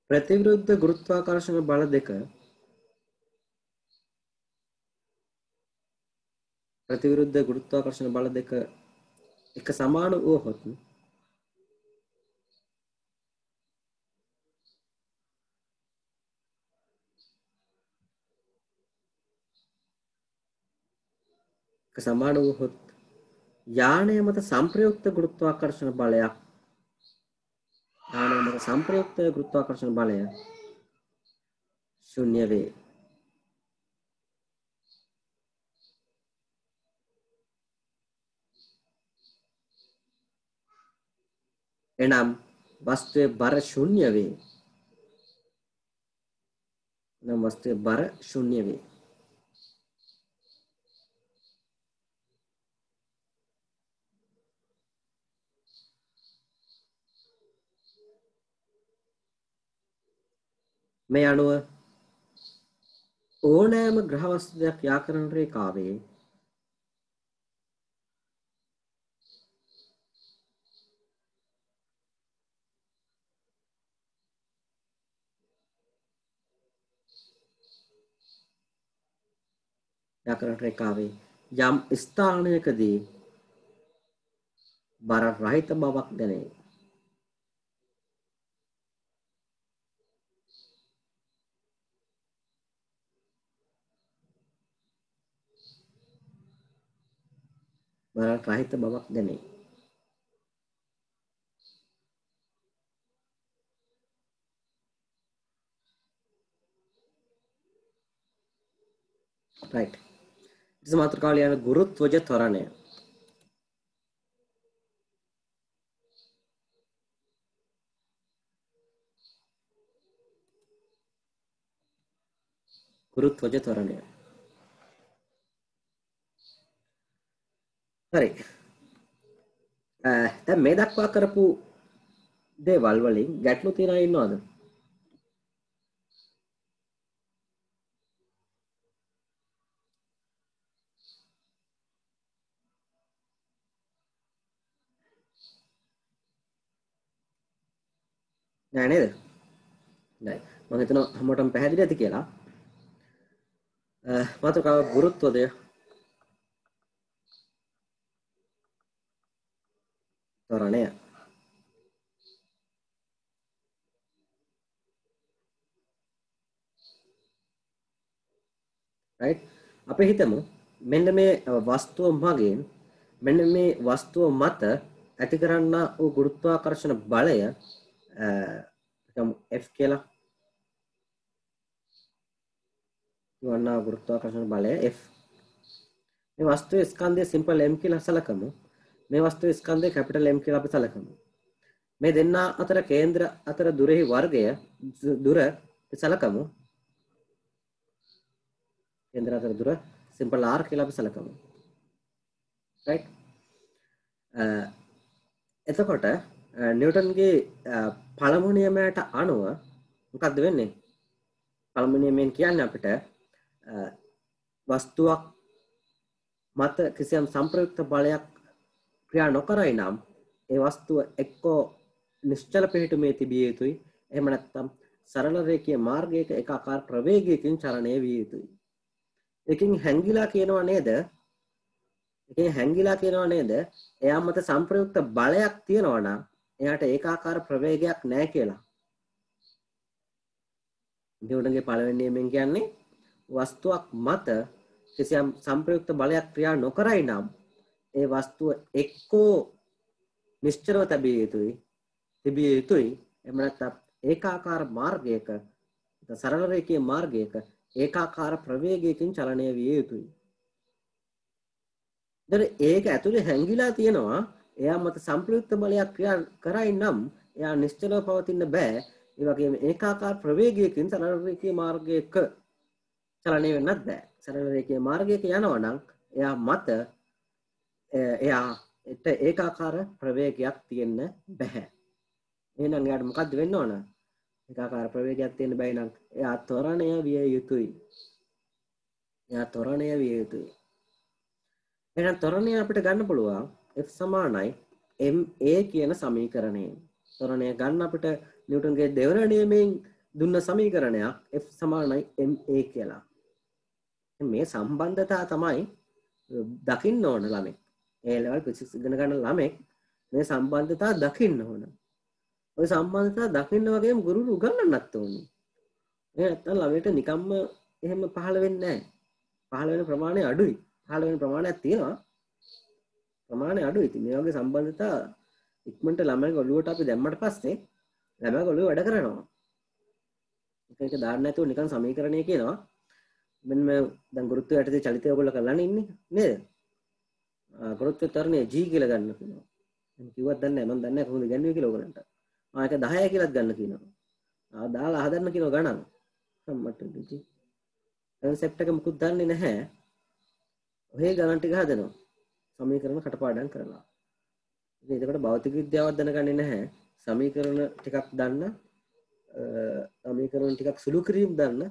Speaker 1: ප්‍රතිවිරුද්ධ ගුරුත්වාකර්ෂණ බල දෙක එක සමාන වුවහොත් යානය මත සංප්‍රයුක්ත ගුරුත්වාකර්ෂණ බලය ශූන්‍ය වේ. එනම් වස්තුවේ බර ශූන්‍ය වේ. මේ අනුව ඕනෑම ග්‍රහ වස්තු දෙයක් ව්‍යාකරණ රේඛාවේ ව්‍යාකරණ රේඛාවේ යම් ස්ථානයකදී බර රහිත බවක් දැනේ. බර රහිත බවක් දැනේ. right. ඉතින් මාතෘකාව ලියන ගුරුත්වජ ත්වරණය. ගුරුත්වජ ත්වරණය. හරි. දැන් මේ දක්වා කරපු දේවල් වලින් ගැටලු තියනා ඉන්නවද? නෑ නේද? නෑ. මම හිතනවා හැමෝටම පැහැදිලි ඇති කියලා. මාතෘකාව ගුරුත්වය ත්වරණය. right. අපි හිතමු මෙන්න මේ වස්තුව මගින් මෙන්න මේ වස්තුව මත ඇති කරන්නා වූ ගුරුත්වාකර්ෂණ බලය F කියලා. වන්නා ගුරුත්වාකර්ෂණ බලය F. මේ වස්තුවේ ස්කන්ධය සිම්පල් M කියලා සලකමු. මේ වස්තුවේ ස්කන්ධය කැපිටල් M කියලා අපි සලකමු. මේ දෙන්නා අතර කේන්ද්‍ර අතර දුරෙහි වර්ගය දුර සලකමු. කේන්ද්‍ර අතර දුර සිම්පල් R කියලා අපි සලකමු. right. එතකොට නිව්ටන්ගේ පළමු නියමයට අනුව මොකක්ද වෙන්නේ? පළමු නියමයෙන් කියන්නේ අපිට වස්තුවක් මත කිසියම් සංප්‍රයුක්ත බලයක් ක්‍රියා නොකරයි නම් ඒ වස්තුව එක්කෝ නිශ්චල පිහිටුමේ තිබිය යුතුයි. එහෙම නැත්නම් සරල රේඛීය මාර්ගයක ඒකාකාර ප්‍රවේගයකින් චලනය විය යුතුයි. එකකින් හැංගිලා කියනවා නේද? එකකින් හැංගිලා කියනවා නේද? එයා මත සංප්‍රයුක්ත බලයක් තියෙනවා නම් එයාට ඒකාකාර ප්‍රවේගයක් නැහැ කියලා. නිව්ටන්ගේ පළවෙනි නියමයෙන් කියන්නේ වස්තුවක් මත කිසියම් සංප්‍රයුක්ත බලයක් ක්‍රියා නොකරයි නම් ඒ වස්තුව එක්කෝ නිශ්චලව තිබිය යුතුයි. එහෙම නැත්නම් ඒකාකාර මාර්ගයක සරල රේඛීය මාර්ගයක ඒකාකාර ප්‍රවේගයකින් චලනය විය යුතුයි. දැන් ඒක ඇතුලේ හැංගිලා තියෙනවා එයා මත සංප්‍රයුක්ත බලයක් ක්‍රියා කරයි නම් එයා නිශ්චලව පවතින්න බෑ. ඒ වගේම ඒකාකාර ප්‍රවේගයකින් සරල රේඛීය මාර්ගයක චලනය වෙන්නත් බෑ. සරල රේඛීය මාර්ගයක යනවා නම් එයා මත එයාට ඒකාකාර ප්‍රවේගයක් තියෙන්න බෑ. එහෙනම් එයාට මොකද්ද වෙන්න ඕන? ඒකාකාර ප්‍රවේගයක් තියෙන්න බැයි නම් එයා ත්වරණය විය යුතුයි. එහෙනම් ත්වරණය අපිට ගන්න පුළුවන් F සමානයි ma කියන සමීකරණයෙන්. ත්වරණය ගන්න අපිට නිව්ටන්ගේ දෙවන නියමයෙන් දුන්න සමීකරණයක් F සමානයි ma කියලා. මේ සම්බන්ධතා තමයි දකින්න ඕන ළමෙක්. A level physics ඉගෙන ගන්න ළමෙක් මේ සම්බන්ධතා දකින්න ඕන. ඔය සම්බන්ධතා දකින්න වගේම ගුරුවරු උගන්වන්නත් ඕනේ. ඒ නැත්තම් ළමයට නිකම්ම එහෙම පහළ වෙන්නේ නැහැ. පහළ වෙන ප්‍රමාණය අඩුයි. පහළ වෙන ප්‍රමාණයක් තියෙනවා. ප්‍රමාණය අඩුයි. ඉතින් මේ වගේ සම්බන්ධතා ඉක්මනට ළමයිගේ ඔළුවට අපි දැම්මට පස්සේ ළමයිගේ ඔළුව වැඩ කරනවා. එක දාන්න නැතුව නිකන් සමීකරණය කියනවා. මෙන්න මේ දැන් ගුරුත්වය යටතේ චලිතය ඔයගොල්ලෝ කරලානේ ඉන්නේ නේද? ගුරුත්ව ත්වරණය G කියලා ගන්න කියනවා. මම කිව්වත් දන්නේ නැහැ. මම දන්නේ නැහැ කොහොමද ගන්නේ කියලා ඔයගොල්ලන්ට. ඒක 10යි කියලාත් ගන්න කියනවා. දාලා හදන්න කියනවා ගණන්. සම්මත දෙකේ. කන්සෙප්ට් එක මුකුත් දන්නේ නැහැ. ඔහේ ගණන් ටික හදනවා. සමීකරණ කටපාඩම් කරලා. ඉතින් ඒකට භෞතික විද්‍යාවක් දැනගන්නේ නැහැ. සමීකරණ ටිකක් දන්න සමීකරණ ටිකක් සුළු කිරීම දන්න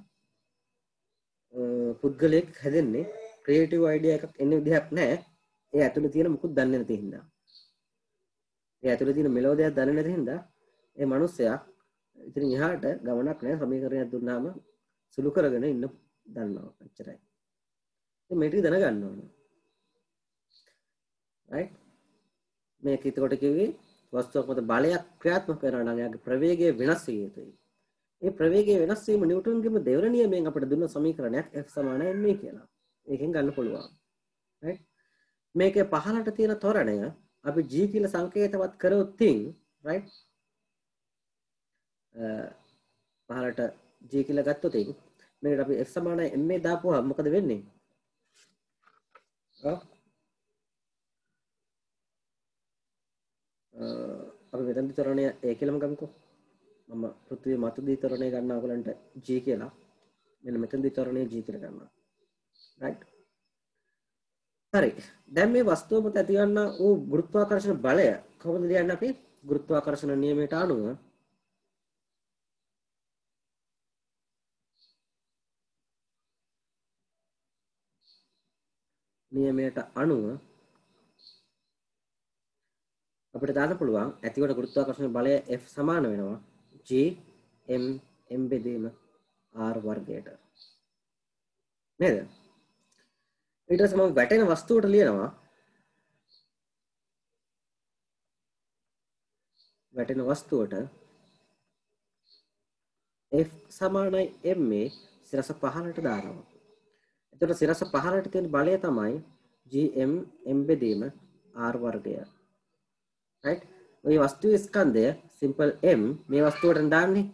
Speaker 1: පුද්ගලයෙක් හැදෙන්නේ ක්‍රියේටිව් අයිඩියා එකක් එන්න විදිහක් නැහැ. ඒ ඇතුළේ තියෙන මුකුත් දන්නේ නැති හින්දා. ඒ ඇතුළේ තියෙන මෙලෝඩියක් දන්නේ නැති හින්දා ඒ මිනිස්සයා ඉතින් එහාට ගමනක් නැහැ. සමීකරණයක් දුන්නාම සුළු කරගෙන ඉන්න දන්නවා. එච්චරයි. ඉතින් මේ ටික දැනගන්න ඕන. right? මේක එතකොට කිව්වේ වස්තුවක් මත බලයක් ක්‍රියාත්මක කරනවා නම් එයාගේ ප්‍රවේගය වෙනස් විය යුතුයි. මේ ප්‍රවේගය වෙනස් වීම නිව්ටන්ගේම දෙවන නියමයෙන් අපිට දුන්න සමීකරණයක් F සමාන ma කියලා. ඒකෙන් ගන්න පුළුවන්. right? මේකේ පහළට තියෙන ත්වරණය අපි g කියලා සංකේතවත් කරොත් right? පහළට g කියලා ගත්තොත් මේකට අපි F සමාන ma දාපුවා මොකද වෙන්නේ? අපි මෙතනදි ත්වරණය a කියලාම ගමුකෝ. මම පෘථිවිය මතදී ත්වරණය ගන්නවා ඔයගලන්ට g කියලා. මෙන්න මෙතනදි ත්වරණය g කියලා ගන්නවා. right? හරි. දැන් මේ වස්තුව මත ඇතිවන්න වූ ගුරුත්වාකර්ෂණ බලය කොහොමද ලියන්නේ අපි? ගුරුත්වාකර්ෂණ නියමයට අනුව අපිට දාන්න පුළුවන් ඇතිවන ගුරුත්වාකර්ෂණ බලය F සමාන වෙනවා G m m බෙදීම r වර්ගයට. නේද? ඊට පස්සේ මම වැටෙන වස්තුවට ලියනවා වැටෙන වස්තුවට F සමානයි ma සිරස පහළට දානවා. එතකොට සිරස පහළට තියෙන බලය තමයි Gm m බෙදීම r වර්ගය. right? ඔය වස්තුවේ ස්කන්ධය simple m මේ වස්තුවට දාන්නේ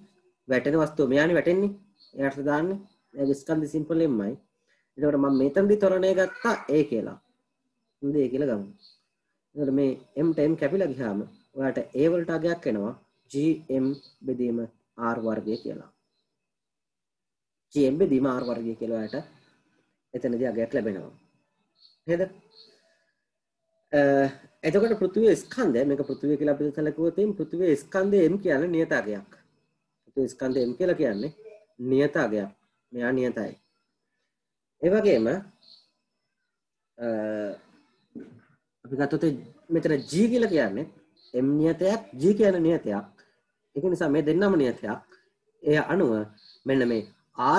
Speaker 1: වැටෙන වස්තුව මෙයානේ වැටෙන්නේ. එයාට දාන්නේ. එයාගේ ස්කන්ධය simple mයි. එතකොට මම මෙතනදී ත්වරණය ගත්තා a කියලා. හොඳ a කියලා ගමු. එතකොට මේ m ට m කැපිලා ගියාම ඔයාලට a වලට අගයක් එනවා Gm බෙදීම r වර්ගය කියලා. Gm බෙදීම r වර්ගය කියලා ඔයාලට එතනදී අගයක් ලැබෙනවා. නේද? එතකොට පෘථිවියේ ස්කන්ධය මේක පෘථිවිය කියලා අපි සැලකුවොත් පෘථිවියේ ස්කන්ධය m කියන්නේ නියත අගයක්. පෘථිවියේ ස්කන්ධය m කියලා කියන්නේ නියත අගයක්. මෙයා නියතයි. ඒ වගේම අපි ගත්තොත් මෙතන g කියලා කියන්නේ m නියතයක් g කියන්නේ නියතයක්. ඒක නිසා මේ දෙන්නම නියතයක්. ඒ අනුව මෙන්න මේ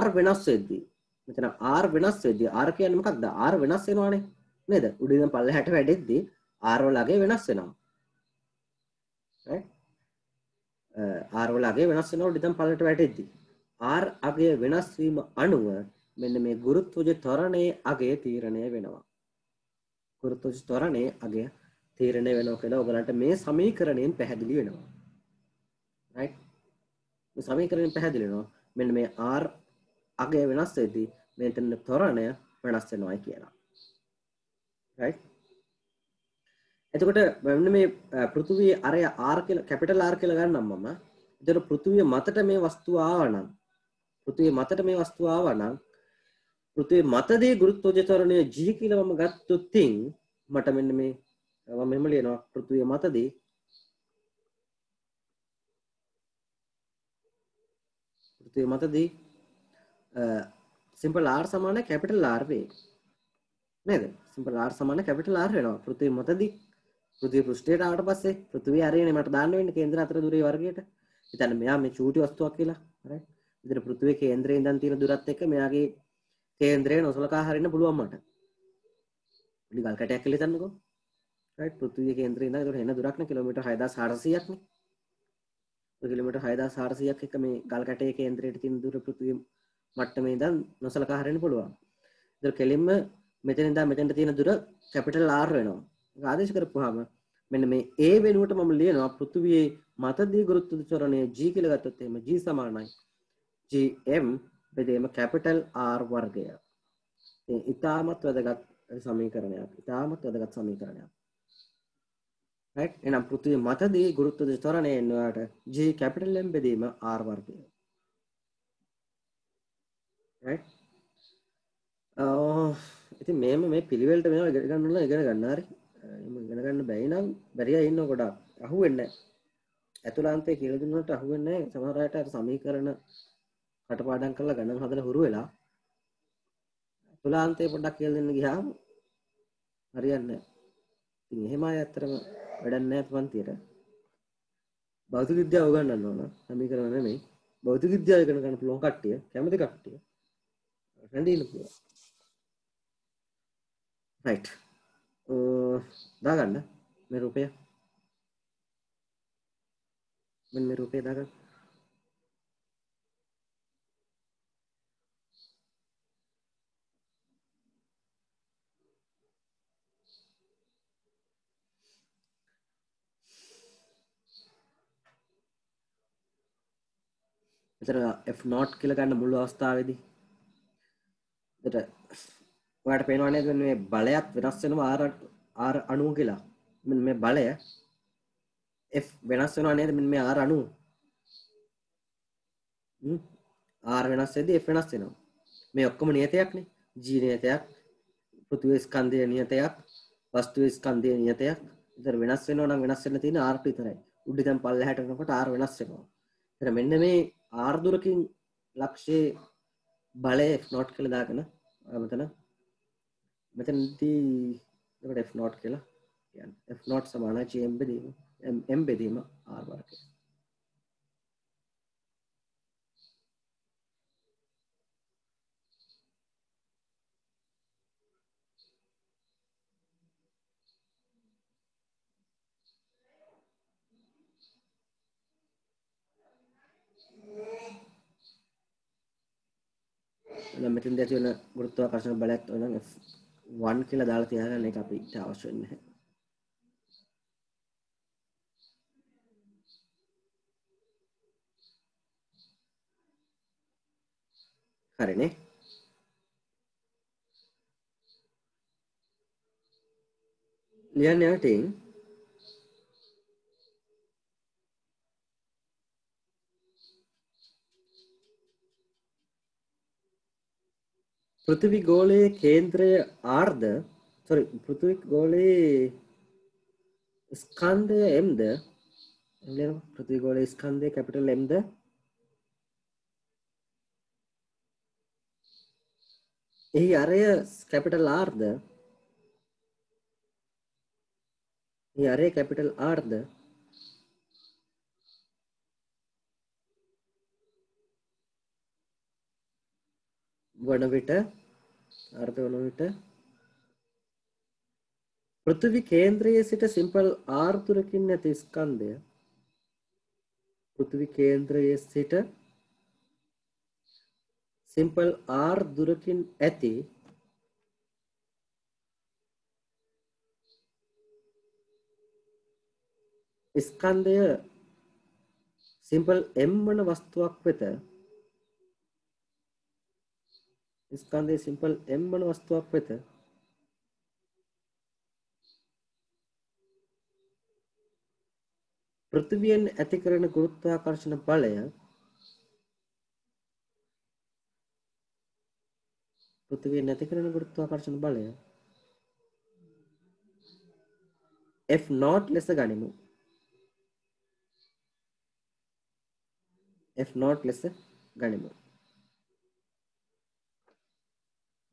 Speaker 1: r වෙනස් වෙද්දී මෙතන r වෙනස් වෙද්දී r කියන්නේ මොකක්ද? r වෙනස් වෙනවානේ. නේද? උඩින් ඉඳන් පල්ලෙහාට වැඩෙද්දී r වල අගය වෙනස් වෙනවා. right? r වල අගය වෙනස් වෙනවා උඩින් ඉඳන් පල්ලෙහාට වැටෙද්දී. r අගය වෙනස් වීම අනුව මෙන්න මේ ගුරුත්වජ ත්වරණයේ අගය තීරණය වෙනවා. ගුරුත්වජ ත්වරණයේ අගය තීරණය වෙනවා කියලා ඔයගලන්ට මේ සමීකරණයෙන් පැහැදිලි වෙනවා. right? මේ සමීකරණයෙන් පැහැදිලි වෙනවා මෙන්න මේ r අගය වෙනස් වෙද්දී මෙතන ත්වරණය වෙනස් වෙනවායි කියලා. right? එතකොට මෙන්න මේ පෘථිවියේ අරය r කියලා කැපිටල් r කියලා ගන්නම් මම. එතකොට පෘථිවිය මතට මේ වස්තුව ආවනම් පෘථිවිය මතට මේ වස්තුව ආවනම් පෘථිවිය මතදී ගුරුත්වජ ත්වරණය g කියලා මම ගත්තොත් මට මෙන්න මේ මම මෙහෙම ලියනවා පෘථිවිය මතදී simple r සමාන capital R වේ. නේද? simple r සමාන capital R වෙනවා. පෘථිවිය මතදී පෘථිවිය පෘෂ්ඨයට ආවට පස්සේ පෘථිවිය අරේනේ මට දාන්න වෙන්නේ කේන්ද්‍ර අතර දුරේ වර්ගයට. ඉතින් මෙයා මේ චූටි වස්තුවක් කියලා. හරි. ඉතින් පෘථිවියේ කේන්ද්‍රයේ ඉඳන් තියෙන දුරත් එක්ක මෙයාගේ කේන්ද්‍රය නොසලකා හරින්න පුළුවන් මට. පොඩි ගල් කැටයක් කියලා හිතන්නකෝ. right? පෘථිවියේ කේන්ද්‍රයේ ඉඳන් ඒකට එන දුරක් නේ කිලෝමීටර් 6400ක් නේ. කිලෝමීටර් 6400ක් එක මේ ගල් කැටයේ කේන්ද්‍රයට තියෙන දුර පෘථිවිය මට්ටමේ ඉඳන් නොසලකා හරින්න පුළුවන්. ඒක කෙලින්ම මෙතන ඉඳන් මෙතෙන්ට තියෙන දුර කැපිටල් R වෙනවා. ඒක ආදේශ කරපුවාම මෙන්න මේ A වෙනුවට මම ලියනවා පෘථිවියේ මතදී ගුරුත්ව ත්වරණය G කියලා ගත්තොත් එහෙම G සමානයි Gm බෙදීම කැපිටල් R වර්ගය. ඒ ඉතාමත් වැදගත් සමීකරණයක්. ඉතාමත් වැදගත් සමීකරණයක්. right? එහෙනම් පෘථිවිය මතදී ගුරුත්ව ත්වරණය එනවාට G කැපිටල් M බෙදීම R වර්ගය. right? ඉතින් මේ පිළිවෙලට මේවා ඉගෙන ගන්න හරි. එහෙම ඉගෙන ගන්න බැරි නම් බැරිය ඉන්න ගොඩක් අහුවෙන්නේ නැහැ. ඇතුළාන්තය කියලා දුන්නට අහුවෙන්නේ නැහැ. සමහර අයට අර සමීකරණ කටපාඩම් කරලා ගණන් හදලා හුරු වෙලා ඇතුළාන්තය පොඩ්ඩක් කියලා දෙන්න ගියාම හරියන්නේ නැහැ. ඉතින් එහෙම අය ඇත්තටම වැඩක් නැහැ පන්තියට. භෞතික විද්‍යාව උගන්වන්න ඕන. සමීකරණ නෙමෙයි. භෞතික විද්‍යාව ඉගෙන ගන්න පුළුවන් කට්ටිය, කැමති කට්ටිය රැඳින්න පුළුවන්. රයිට්. දාගන්න මේ රූපය. මෙන්න මේ රූපය දාගන්න. එතන F0 කියලා ගන්න මුළු අවස්ථාවේදී එතන ඔයාලට පේනවා නේද මේ බලයත් වෙනස් වෙනවා R අණුව කියලා. මෙන්න මේ බලය F වෙනස් වෙනවා නේද මෙන්න මේ R අණුව. R වෙනස් වෙද්දී F වෙනස් වෙනවා. මේ ඔක්කොම නියතයක්නේ. G නියතයක්, පෘථිවි ස්කන්ධයේ නියතයක්, වස්තුවේ ස්කන්ධයේ නියතයක්. ඉතින් වෙනස් වෙනවා නම් වෙනස් වෙන්න තියෙන R විතරයි. උඩ දැන් පල්ලෙහාට යනකොට R වෙනස් වෙනවා. එතන මෙන්න මේ R දුරකින් ලක්ෂයේ බලය F0 කියලා දාගෙන මෙතනදී එකට F0 කියලා කියන්නේ F0 සමානයි GM බෙදීම M බෙදීම R වර්ගය. මෙතෙන් දැති වෙන ගුරුත්වාකර්ෂණ බලයත් ඕන නම් F1 කියලා දාලා තියාගන්න එක අපිට අවශ්‍ය වෙන්නේ නැහැ. හරිනේ. ලියන්න යටින් පෘථිවි ගෝලයේ කේන්ද්‍රය R ද පෘථිවි ගෝලයේ ස්කන්ධය M ද පෘථිවි ගෝලයේ ස්කන්ධය කැපිටල් M ද එහි අරය කැපිටල් R ද එහි අරය කැපිටල් R ද වන විට අර්ථ වන විට පෘථිවි කේන්ද්‍රයේ සිට සිම්පල් R දුරකින් ඇති ස්කන්ධය පෘථිවි කේන්ද්‍රයේ සිට සිම්පල් R දුරකින් ඇති ස්කන්ධය සිම්පල් M වන වස්තුවක් වෙත ස්කන්ධය සිම්පල් M වන වස්තුවක් වෙත පෘථිවියෙන් ඇති කරන ගුරුත්වාකර්ෂණ බලය පෘථිවියෙන් ඇති කරන ගුරුත්වාකර්ෂණ බලය F0 ලෙස ගනිමු. F0 ලෙස ගනිමු.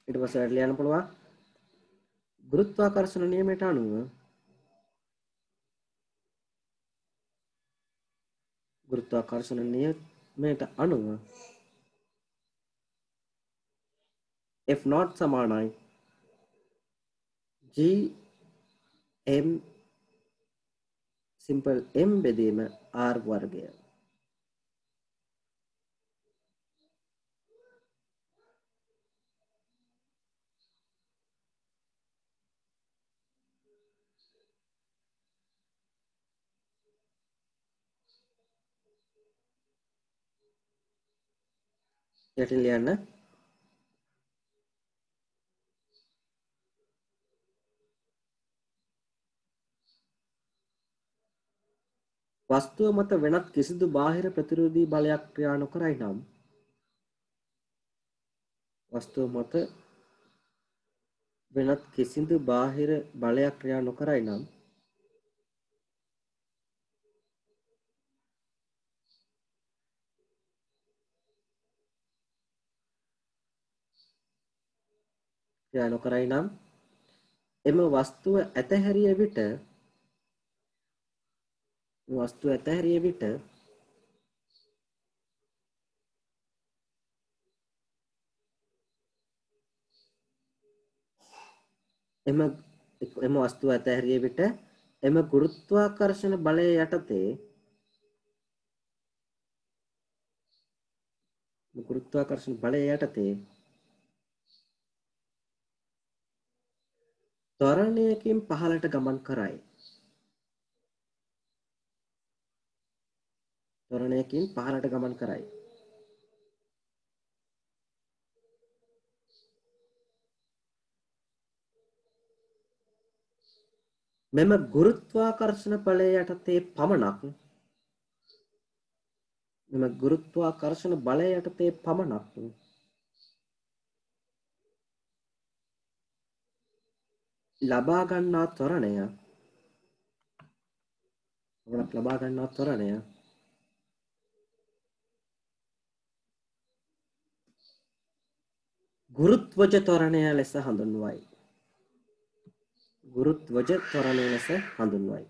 Speaker 1: ඊට පස්සේ ලියන්න පුළුවන් ගුරුත්වාකර්ෂණ නියමයට අනුව ගුරුත්වාකර්ෂණ නියමයට අනුව F0 සමානයි G M සිම්පල් M බෙදීම R වර්ගය. යටින් ලියන්න වස්තුව මත වෙනත් කිසිදු බාහිර ප්‍රතිරෝධී බලයක් ක්‍රියා නොකරයි නම් වස්තුව මත වෙනත් කිසිදු බාහිර බලයක් ක්‍රියා නොකරයි නම් ක්‍රියා නොකරයි නම් එම වස්තුව ඇතහැරිය විට එම වස්තුව ඇතහැරිය විට එම ගුරුත්වාකර්ෂණ බලය යටතේ ත්වරණයකින් පහළට ගමන් කරයි. මෙම ගුරුත්වාකර්ෂණ බලය යටතේ පමණක් ලබා ගන්නා ත්වරණය ගුරුත්වජ ත්වරණය ලෙස හඳුන්වයි.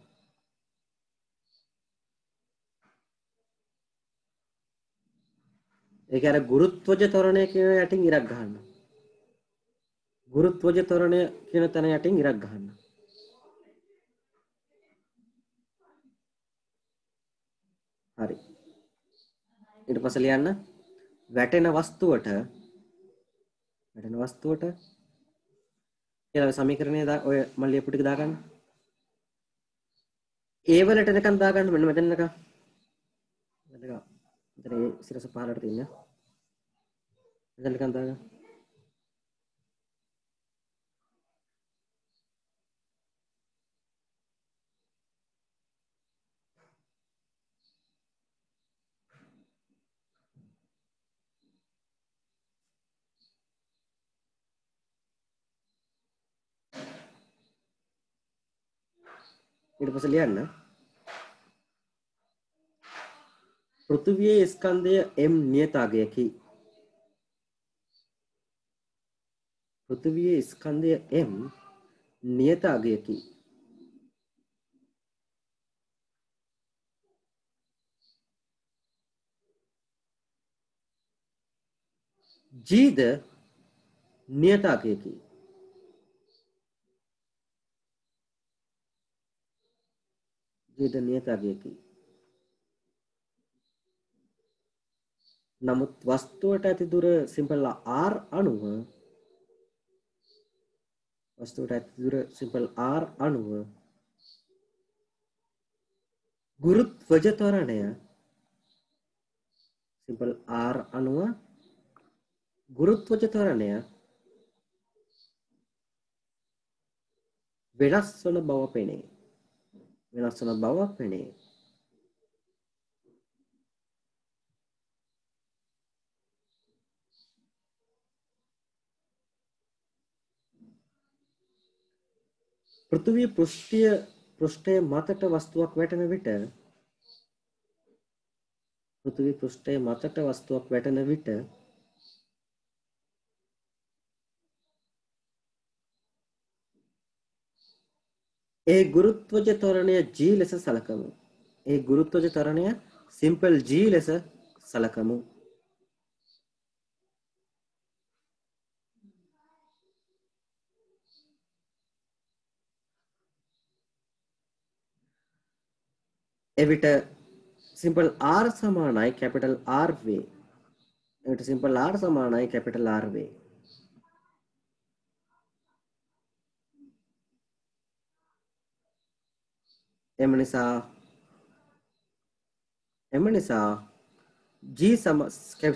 Speaker 1: ඒක අර ගුරුත්වජ ත්වරණය කියන යටින් ඉරක් ගන්න. ගුරුත්වජ ත්වරණය කියන තැන යටින් ඉරක් ගන්න. හරි. ඊට පස්සේ ලියන්න වැටෙන වස්තුවට කියලා සමීකරණය ඔය මම ලියපු ටික දාගන්න. ඒ වලට එනකන් දාගන්න මෙන්න මෙතනක. මෙතන සිරස පහලට තියෙන. මෙතන නිකන් දාගන්න. ඊට පස්සේ ලියන්න පෘථිවියේ ස්කන්ධය m නියතාගයකි. g ද නියතාගයකි. නමුත් වස්තුවට ඇති දුර සිම්පල් r අණුව ගුරුත්වජ ත්වරණය වෙනස් වන බව පෙනේ. පෘථිවි පෘෂ්ඨය මතට වස්තුවක් වැටෙන විට ඒ ගුරුත්වජ ත්වරණය g ලෙස සලකමු. සිම්පල් g ලෙස සලකමු. එවිට සිම්පල් r සමානයි කැපිටල් R වේ. එම නිසා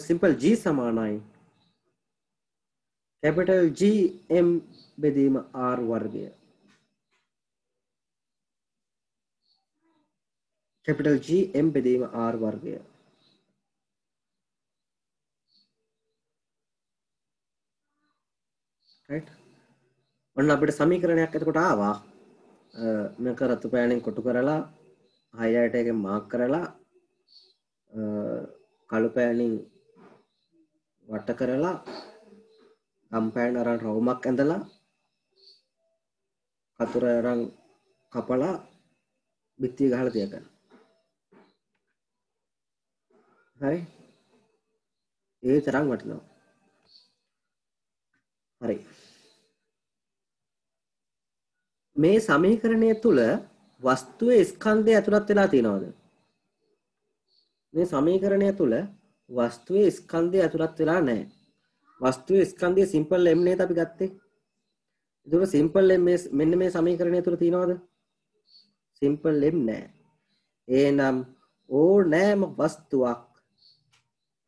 Speaker 1: සිම්පල් g සමානයි කැපිටල් G m බෙදීම r වර්ගය. right. ඔන්න අපිට සමීකරණයක් එතකොට ආවා. මේක රතු පෑනෙන් කොටු කරලා highlight එකෙන් මාක් කරලා කළු පෑනින් වට කරලා කම්පෑන් අරන් රවුමක් ඇඳලා වතුර අරන් කපලා බිත්තිය ගහලා තියගන්න. හරි. ඒ තරම් වටිනවා. හරි. මේ සමීකරණය තුල වස්තුවේ ස්කන්ධය ඇතුළත් වෙලා තියෙනවද? මේ සමීකරණය තුල වස්තුවේ ස්කන්ධය ඇතුළත් වෙලා නැහැ. වස්තුවේ ස්කන්ධය සිම්පල් m නේද අපි ගත්තේ? ඒක සිම්පල් m මෙන්න මේ සමීකරණය තුල තියෙනවද? සිම්පල් m නැහැ. එහෙනම් ඕනෑම වස්තුවක්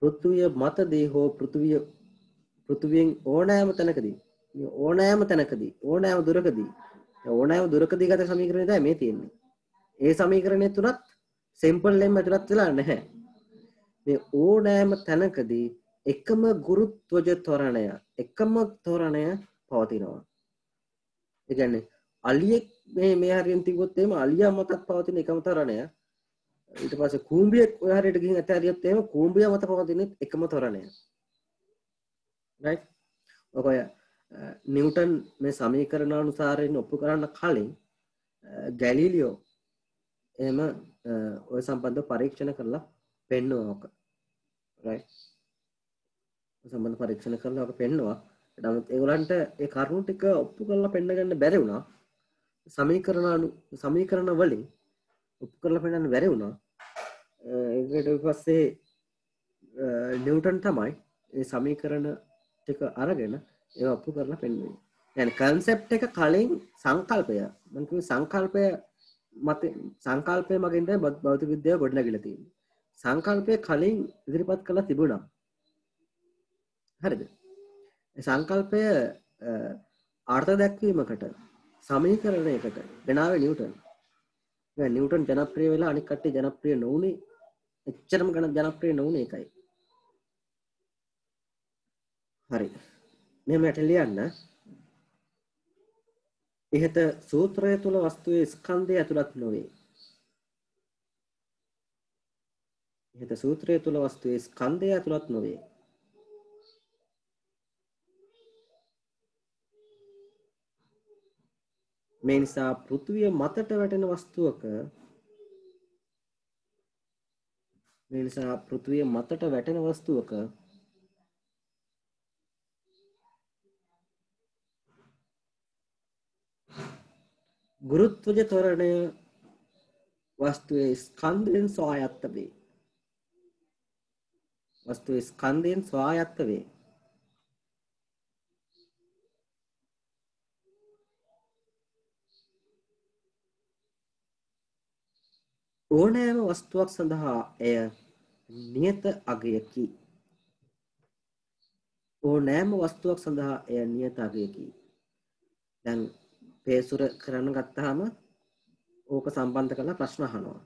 Speaker 1: පෘථුවිය මතදී හෝ පෘථුවියෙන් ඕනෑම තැනකදී ඕනෑම දුරකදී ගත සමීකරණය තමයි මේ තියෙන්නේ. ඒ සමීකරණය තුනත් සිම්පල් m ඇතුළත් වෙලා නැහැ. මේ ඕනෑම තැනකදී එකම ගුරුත්වජ ත්වරණය පවතිනවා. ඒ කියන්නේ අලියෙක් මේ හරියෙන් තිබ්බොත් එහෙම අලියා මතත් පවතින එකම ත්වරණය. ඊට පස්සේ කූඹියෙක් ඔය හරියට ගිහින් ඇතරියොත් එහෙම කූඹියා මත පවතින එකම ත්වරණය. right? ඔය නිව්ටන් මේ සමීකරණානුසාරයෙන් ඔප්පු කරන්න කලින් ගැලීලියෝ එහෙම ඔය සම්බන්ධව පරීක්ෂණ කරලා පෙන්නුවා ඔක. right? සම්බන්ධ පරීක්ෂණ කරලා ඔක පෙන්නුවා. නමුත් ඒගොල්ලන්ට ඒ කරුණු ටික ඔප්පු කරලා පෙන්න ගන්න බැරි වුණා. සමීකරණ වලින් ඔප්පු කරලා පෙන්නන්න බැරි වුණා. ඒකට ඊපස්සේ නිව්ටන් තමයි ඒ සමීකරණ ටික අරගෙන ඒවා ඔප්පු කරලා පෙන්වන්නේ. يعني concept එක කලින් සංකල්පය මම කිව්වේ සංකල්පය මගින් තමයි භෞතික විද්‍යාව ගොඩනැගිලා තියෙන්නේ. සංකල්පය කලින් ඉදිරිපත් කරලා තිබුණා. හරිද? ඒ සංකල්පය අර්ථ දැක්වීමකට සමීකරණයකට ගෙනාවේ නිව්ටන්. දැන් නිව්ටන් ජනප්‍රිය වෙලා අනික් කට්ටිය ජනප්‍රිය නොවුනේ එච්චරම ජනප්‍රිය නොවුනේ ඒකයි. හරි. මෙහෙම ලියන්න. ඉහත සූත්‍රය තුල වස්තුවේ ස්කන්ධය ඇතුළත් නොවේ. ඉහත සූත්‍රය තුල වස්තුවේ ස්කන්ධය ඇතුළත් නොවේ. මේ නිසා පෘථුවිය මතට වැටෙන වස්තුවක ගුරුත්වජ ත්වරණය වස්තුවේ ස්කන්ධයෙන් ස්වායත්ත වේ. ඕනෑම වස්තුවක් සඳහා එය නියත අගයකි. දැන් පේසුර කරන්න ගත්තාම ඕක සම්බන්ධ කරලා ප්‍රශ්න අහනවා.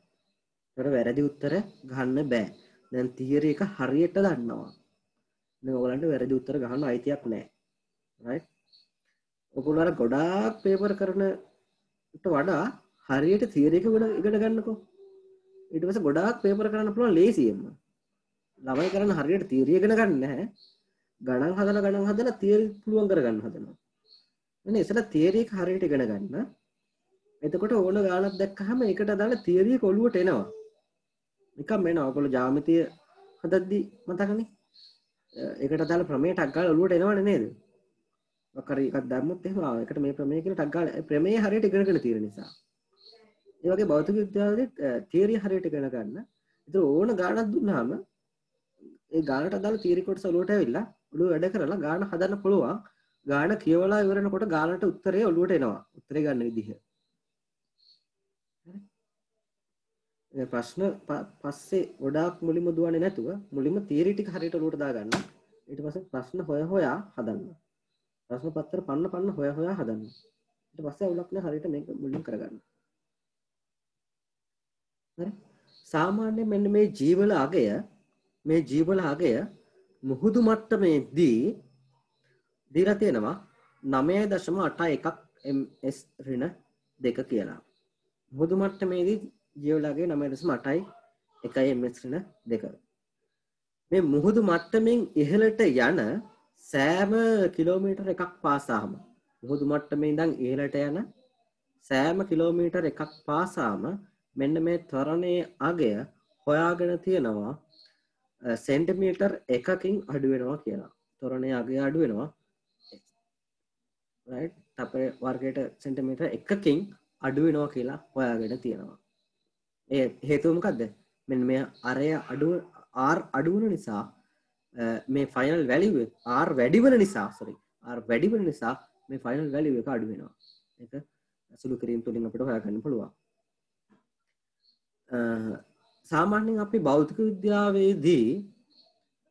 Speaker 1: ඒකට වැරදි උත්තර ගන්න බෑ. දැන් තියරි එක හරියට දන්නවා. දැන් ඔයගලන්ට වැරදි උත්තර ගන්න අයිතියක් නැහැ. right? ඔයගොල්ලෝ අර ගොඩාක් පේපර් කරනට වඩා හරියට තියරි එක ඉගෙන ගන්නකෝ. ඊට පස්සේ ගොඩාක් පේපර් කරන්න පුළුවන් ලේසියෙන්ම. ළමයි කරන්න හරියට තියරි ඉගෙන ගන්න නැහැ. ගණන් හදලා තියරි පුළුවන් කරගන්න හදනවා. එනේ ඉතල තියරි එක හරියට ඉගෙන ගන්න. එතකොට ඕන ගානක් දැක්කහම ඒකට අදාළ තියරි එක ඔළුවට එනවා. නිකම් එනවා. ඔයගොල්ලෝ ජ්‍යාමිතිය හදද්දි මතකනේ. ඒකට අදාළ ප්‍රමේය ටක් ගාලා ඔළුවට එනවනේ නේද? වකරි එකක් දැම්මොත් එහෙම ඒකට මේ ප්‍රමේය කියලා ටක් ගාලා ප්‍රමේය හරියට ඉගෙනගෙන තියෙන නිසා. ඒ වගේ භෞතික විද්‍යාවේදීත් තියරි හරියට ඉගෙන ගන්න. ඒතර ඕන ගානක් දුන්නාම ඒ ගානට අදාළ තියරි කොටස ඔළුවට ඇවිල්ලා ඔළුව වැඩ කරලා ගාන හදන්න පුළුවන්. ගාන කියවලා ඉවරනකොට ගානට උත්තරේ ඔළුවට එනවා. උත්තරේ ගන්න විදිහ. හරි. ප්‍රශ්න පස්සේ ගොඩාක් මුලින්ම දුවන්නේ නැතුව මුලින්ම තියරි ටික හරියට ඔළුවට දාගන්න. ඊට පස්සේ ප්‍රශ්න හොයා හදන්න. ප්‍රශ්න පත්‍ර පන්න හොයා හදන්න. ඊට පස්සේ අවුලක් නැහැ හරියට මේක මුලින් කරගන්න. හරි. සාමාන්‍යයෙන් මෙන්න මේ ජීවල අගය මුහුදු මට්ටමේදී දීලා තියෙනවා 9.81 ms ඍණ 2 කියලා. මුහුදු මට්ටමේදී ජීවල අගය 9.81 ms ඍණ 2. මේ මුහුදු මට්ටමින් ඉහළට යන සෑම කිලෝමීටර් එකක් පාසාම මුහුදු මට්ටමේ ඉඳන් ඉහළට යන සෑම කිලෝමීටර් එකක් පාසාම මෙන්න මේ ත්වරණයේ අගය හොයාගෙන තියෙනවා සෙන්ටිමීටර් එකකින් අඩු වෙනවා කියලා. ත්වරණයේ අගය අඩු වෙනවා. right? අපේ වර්ගයට සෙන්ටිමීටර් එකකින් අඩු වෙනවා කියලා හොයාගෙන තියෙනවා. ඒ හේතුව මොකද්ද? මෙන්න මේ R අඩු වෙන නිසා මේ ෆයිනල් වැලියු එක R වැඩි වෙන නිසා මේ ෆයිනල් වැලියු එක අඩු වෙනවා. ඒක සුළු කිරීම තුලින් අපිට හොයාගන්න පුළුවන්. සාමාන්‍යයෙන් අපි භෞතික විද්‍යාවේදී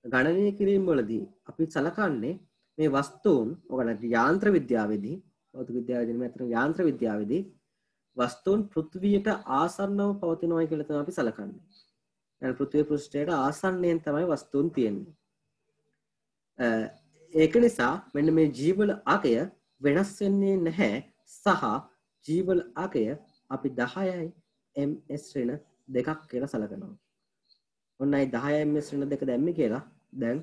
Speaker 1: ගණනය කිරීම වලදී අපි සලකන්නේ මේ වස්තුන් ඔයගොල්ලන්ට යාන්ත්‍ර විද්‍යාවේදී භෞතික විද්‍යාවේදී නෙමෙයි අතන යාන්ත්‍ර විද්‍යාවේදී වස්තුන් පෘථිවියට ආසන්නව පවතිනවා කියලා තමයි අපි සලකන්නේ. يعني පෘථිවි පෘෂ්ඨයට ආසන්නයෙන් තමයි වස්තුන් තියෙන්නේ. ඒක නිසා මෙන්න මේ ජීවල අගය වෙනස් වෙන්නේ නැහැ සහ ජීවල අගය අපි 10යි ms ඍණ 2ක් කියලා සලකනවා. ඔන්නයි 10යි ms ඍණ 2 දැම්මේ කියලා දැන්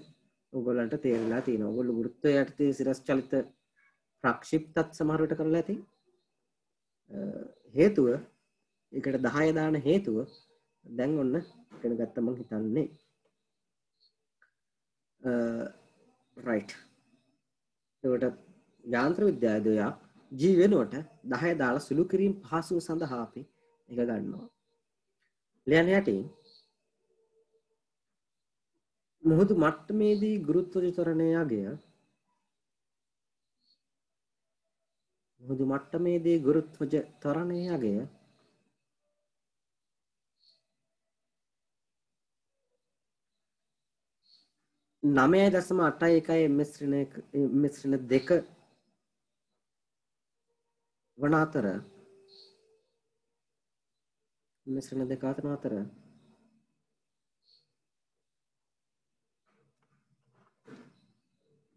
Speaker 1: ඔයගොල්ලන්ට තේරෙලා තියෙනවා. ඔයගොල්ලෝ වෘත්තය යටතේ සිරස් චලිත ප්‍රක්ෂිප්තත් සමහර විට කරලා ඇති. හේතුව ඒකට 10 දාන හේතුව දැන් ඔන්න ඉගෙන ගත්ත මම හිතන්නේ. right. ඒකට යාන්ත්‍ර විද්‍යාවේදී G වෙනුවට 10 දාලා සුළු කිරීම පහසුව සඳහා අපි එක ගන්නවා. ලියන්න යටින් මුහුදු මට්ටමේදී ගුරුත්වාකර්ෂණ ත්වරණයේ අගය මුහුදු මට්ටමේදී ගුරුත්වාකර්ෂණ ත්වරණයේ අගය 9.81 ms ඍණ 2 වන අතර ms ඍණ 2 අතර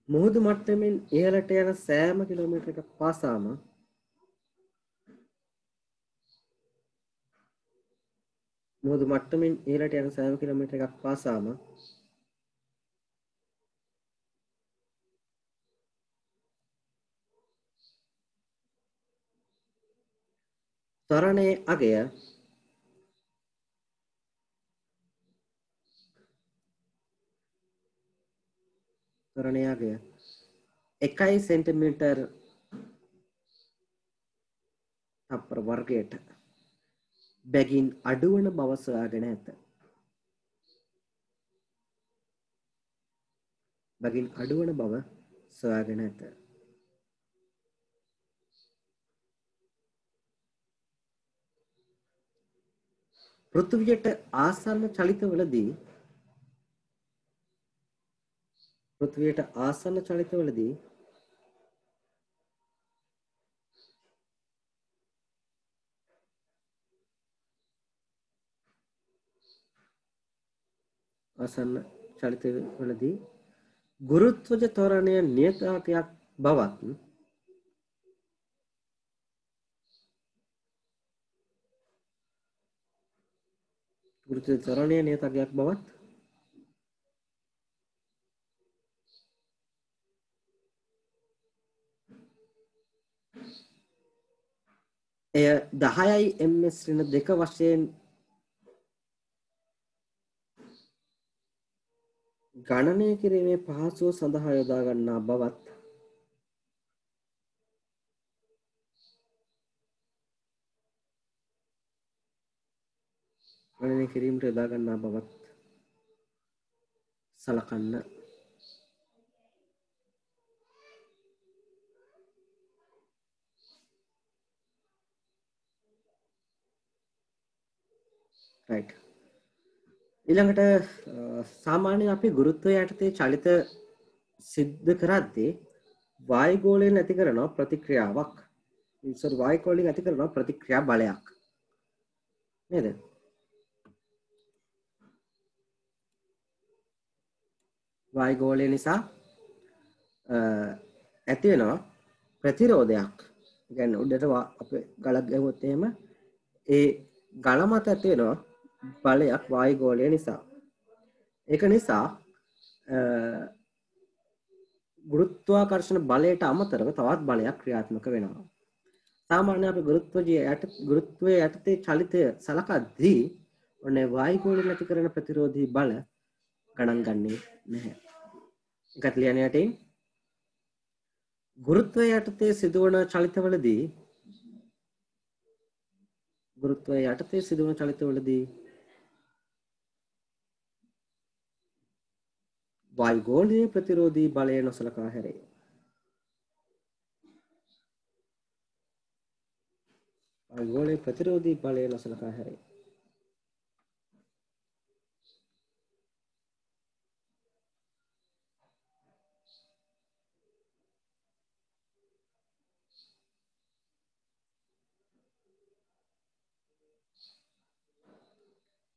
Speaker 1: මුහුදු මට්ටමින් ඉහළට යන සෑම කිලෝමීටර් එකක් පාසාම මුහුදු මට්ටමින් ඉහළට යන සෑම කිලෝමීටර් එකක් පාසාම ත්වරණයේ අගය ත්වරණයේ අගය 1 සෙන්ටිමීටර් තප්පර වර්ගයට බැගින් අඩුවන බව සොයාගෙන ඇත. බැගින් අඩුවන බව සොයාගෙන ඇත. පෘථිවියට ආසන්න චලිතවලදී ගුරුත්වාකර්ෂණ ත්වරණය නියතාංකයක් බවත් ගුරුත්වාකර්ෂණ ත්වරණය නියතාංකයක් බවත් එය 10යි ms ඍණ 2 වශයෙන් ගණනය කිරීමේ පහසුව සඳහා යොදා ගන්නා බවත් ගණනය කිරීමට යොදා ගන්නා බවත් සලකන්න. right. ඊළඟට සාමාන්‍යයෙන් අපි ගුරුත්වය යටතේ චලිත සිද්ධ කරද්දී වායුගෝලයෙන් ඇති කරන ප්‍රතික්‍රියාවක් වායුගෝලයෙන් ඇති කරන ප්‍රතික්‍රියා බලයක් නේද? වායුගෝලය නිසා ඇති වෙන ප්‍රතිරෝධයක්. ඒ කියන්නේ උඩට අපේ ගලක් ගැහුවොත් එහෙම ඒ ගල මත ඇති වෙන බලයක් වායුගෝලය නිසා. ඒක නිසා ගුරුත්වාකර්ෂණ බලයට අමතරව තවත් බලයක් ක්‍රියාත්මක වෙනවා. සාමාන්‍ය අපි ගුරුත්වයේ යටතේ චලිතය සලකද්දී ඔන්නේ වායුගෝලයෙන් ඇති කරන ප්‍රතිරෝධී බල ගණන් ගන්නේ නැහැ. ඒකත් ලියන්න යටින් ගුරුත්වයේ යටතේ සිදුවන චලිතවලදී වායුගෝලීය ප්‍රතිරෝධී බලය නොසලකා හැරේ. වායුගෝලීය ප්‍රතිරෝධී බලය නොසලකා හැරේ.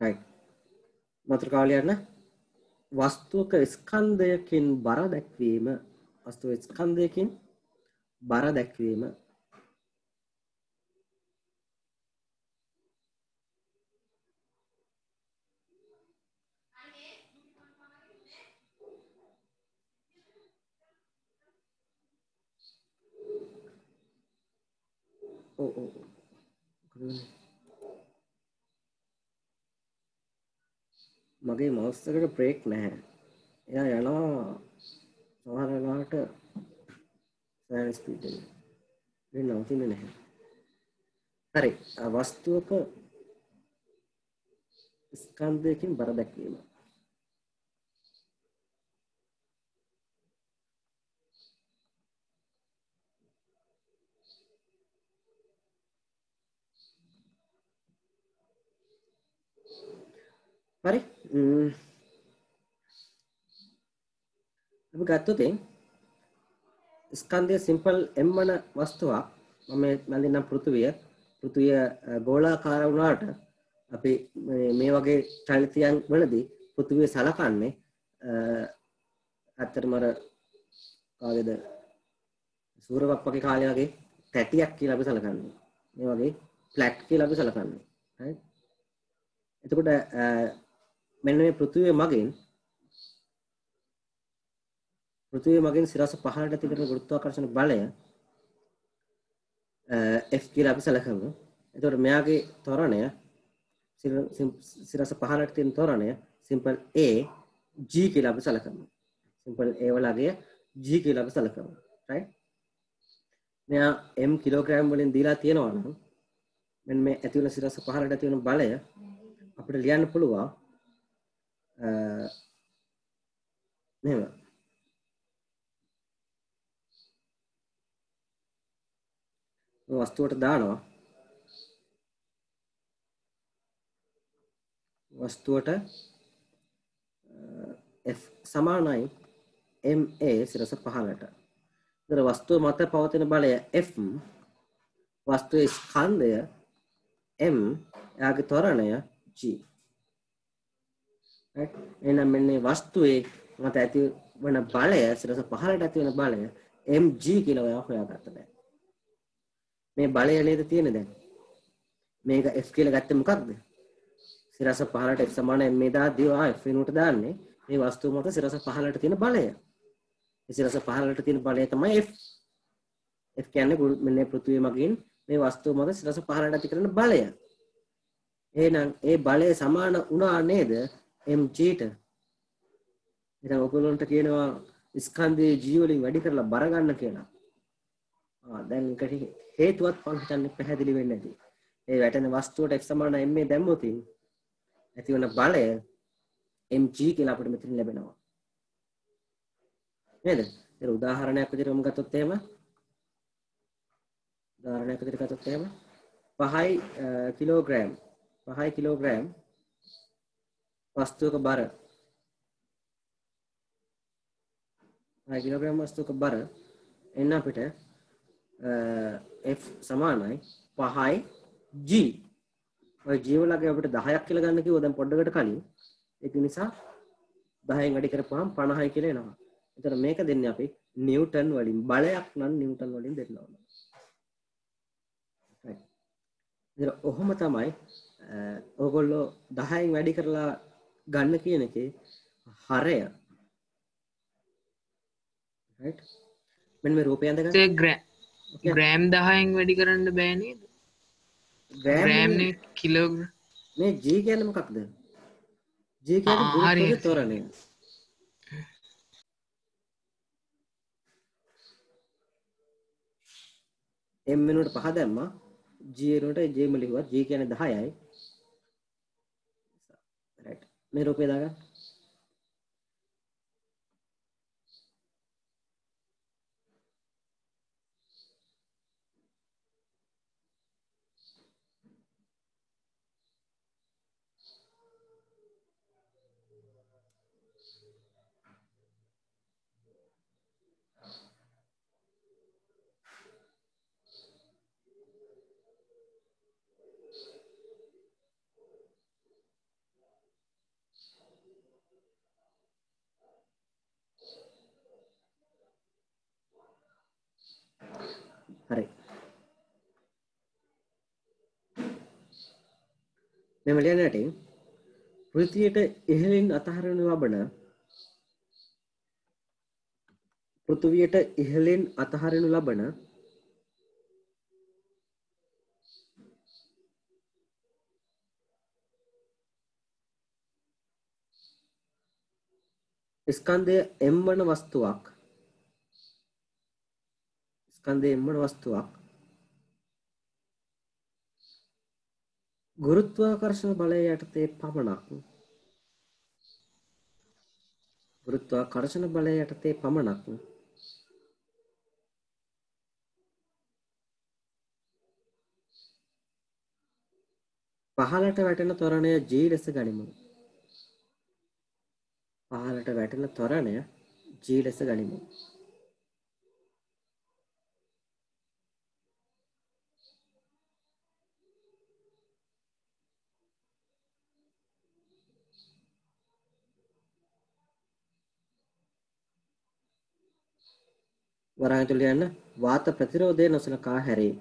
Speaker 1: right. මාතෘකාව ලියන්න. වස්තුවක ස්කන්ධයකින් බර දැක්වීම මගේ මවුස් එකට බ්‍රේක් නැහැ. එයා යනවා සමහර වෙලාවට ෆෑන් ස්පීඩ් එකෙන්. ඒක නවතින්නේ නැහැ. හරි. වස්තුවක ස්කන්ධයකින් බර දැක්වීම. හරි. අපි ගත්තොත් ස්කන්ධය සිම්පල් m වන වස්තුවක් මම නන්දිනම් පෘථුවිය ගෝලාකාර වුණාට අපි මේ වගේ චලිතයන් වලදී පෘථුවිය සලකන්නේ අත්‍තරම අර කාගේද සූරවප්පගේ කාලේ වගේ තැටියක් කියලා අපි සලකන්නේ. මේ වගේ ෆ්ලැට් කියලා අපි සලකන්නේ. right. එතකොට මෙන්න මේ පෘථුවිය මගින් සිරස පහළට ඇති කරන ගුරුත්වාකර්ෂණ බලය F කියලා අපි සැලකමු. එතකොට මෙයාගේ ත්වරණය සිරස පහළට තියෙන ත්වරණය සිම්පල් A G කියලා අපි සැලකමු. සිම්පල් A වලගේ G කියලා අපි සැලකමු. right. මෙයා m කිලෝග්‍රෑම් වලින් දීලා තියෙනවා නම් මෙන්න මේ ඇති වෙන සිරස පහළට ඇති වෙන බලය අපිට ලියන්න පුළුවන් මෙහෙම. වස්තුවට දානවා. වස්තුවට F සමානයි MA සිරස පහළට. ඒතර වස්තුව මත පවතින බලය F, වස්තුවේ ස්කන්ධය M, එයාගේ ත්වරණය G. right. එහෙනම් මෙන්න වස්තුවේ මත ඇති වෙන බලය සිරස පහළට ඇති වෙන බලය mg කියලා ඔයා හොයාගත්තා දැන්. මේ බලය නේද තියෙන්නේ දැන්. මේක f කියලා ගත්තේ මොකක්ද? සිරස පහළට f සමාන m දාද්දී ආ f වෙනුවට දාන්නේ මේ වස්තුව මත සිරස පහළට තියෙන බලය. මේ සිරස පහළට තියෙන බලය තමයි f. f කියන්නේ මෙන්න පෘථිවිය මගින් මේ වස්තුව මත සිරස පහළට ඇති කරන බලය. එහෙනම් ඒ බලය සමාන වුණා නේද mg ට? ඉතින් ඔයගොල්ලන්ට කියනවා ස්කන්ධයේ g වලින් වැඩි කරලා බර ගන්න කියලා. දැන් ඒකට හේතුවත් මම හිතන්නේ පැහැදිලි වෙන්නේ නැති. ඒ වැටෙන වස්තුවට f සමාන ma දැම්මොත් ඇති වෙන බලය mg කියලා අපිට මෙතන ලැබෙනවා. නේද? ඒක උදාහරණයක් විදිහට මම ගත්තොත් එහෙම 5 කිලෝග්‍රෑම් වස්තුවක බර 5 කිලෝග්‍රෑම් වස්තුවක බර එන්න අපිට F සමානයි 5 G. ඔය G වලගේ අපිට 10ක් කියලා ගන්න කිව්වා දැන් පොඩ්ඩකට කලින්. ඒක නිසා 10න් වැඩි කරපුවාම 50යි කියලා එනවා. එතන මේක දෙන්නේ අපි නිව්ටන් වලින්, බලයක් නම් නිව්ටන් වලින් දෙන්න ඕන. right. ඉතින් ඔහොම තමයි ඕගොල්ලෝ 10න් වැඩි කරලා ගන්න කියන එකේ හරය. right මෙන්න මේ රූපය අඳගන්න
Speaker 2: ඒ ග්‍රෑම් 10න් වැඩි කරන්න බෑ නේද? ග්‍රෑම් නේ කිලෝග්‍රෑම්.
Speaker 1: මේ g කියන්නේ මොකක්ද? g කියන්නේ ගුරුත්වයේ ත්වරණය. m වෙනුවට 5 දැම්මා g වෙනුවට j ම ලිව්වා g කියන්නේ 10යි. right මේ රූපය දාගන්න. හරි මෙම ලියන යටින් පෘථිවියට ඉහළින් අතහරිනු ලබන ස්කන්ධය m වන වස්තුවක් ගුරුත්වාකර්ෂණ බලය යටතේ පමණක් පහළට වැටෙන ත්වරණය g ලෙස ගනිමු. වරහන් තුල යන වාත ප්‍රතිරෝධය නොසලකා හැරේ.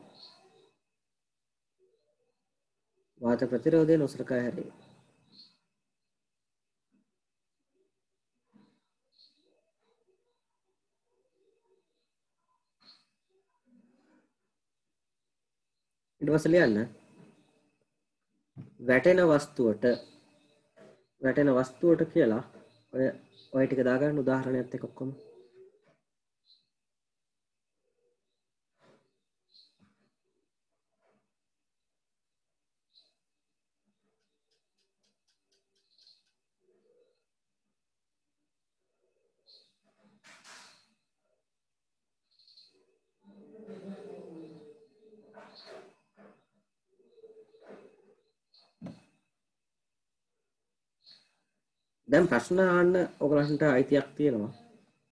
Speaker 1: ඊට පස්සේ ලියන්න වැටෙන වස්තුවට කියලා ඔය ටික දාගන්න උදාහරණයක් එක්ක ඔක්කොම. දැන් ප්‍රශ්න අහන්න ඔයගලන්ට අයිතියක් තියෙනවා.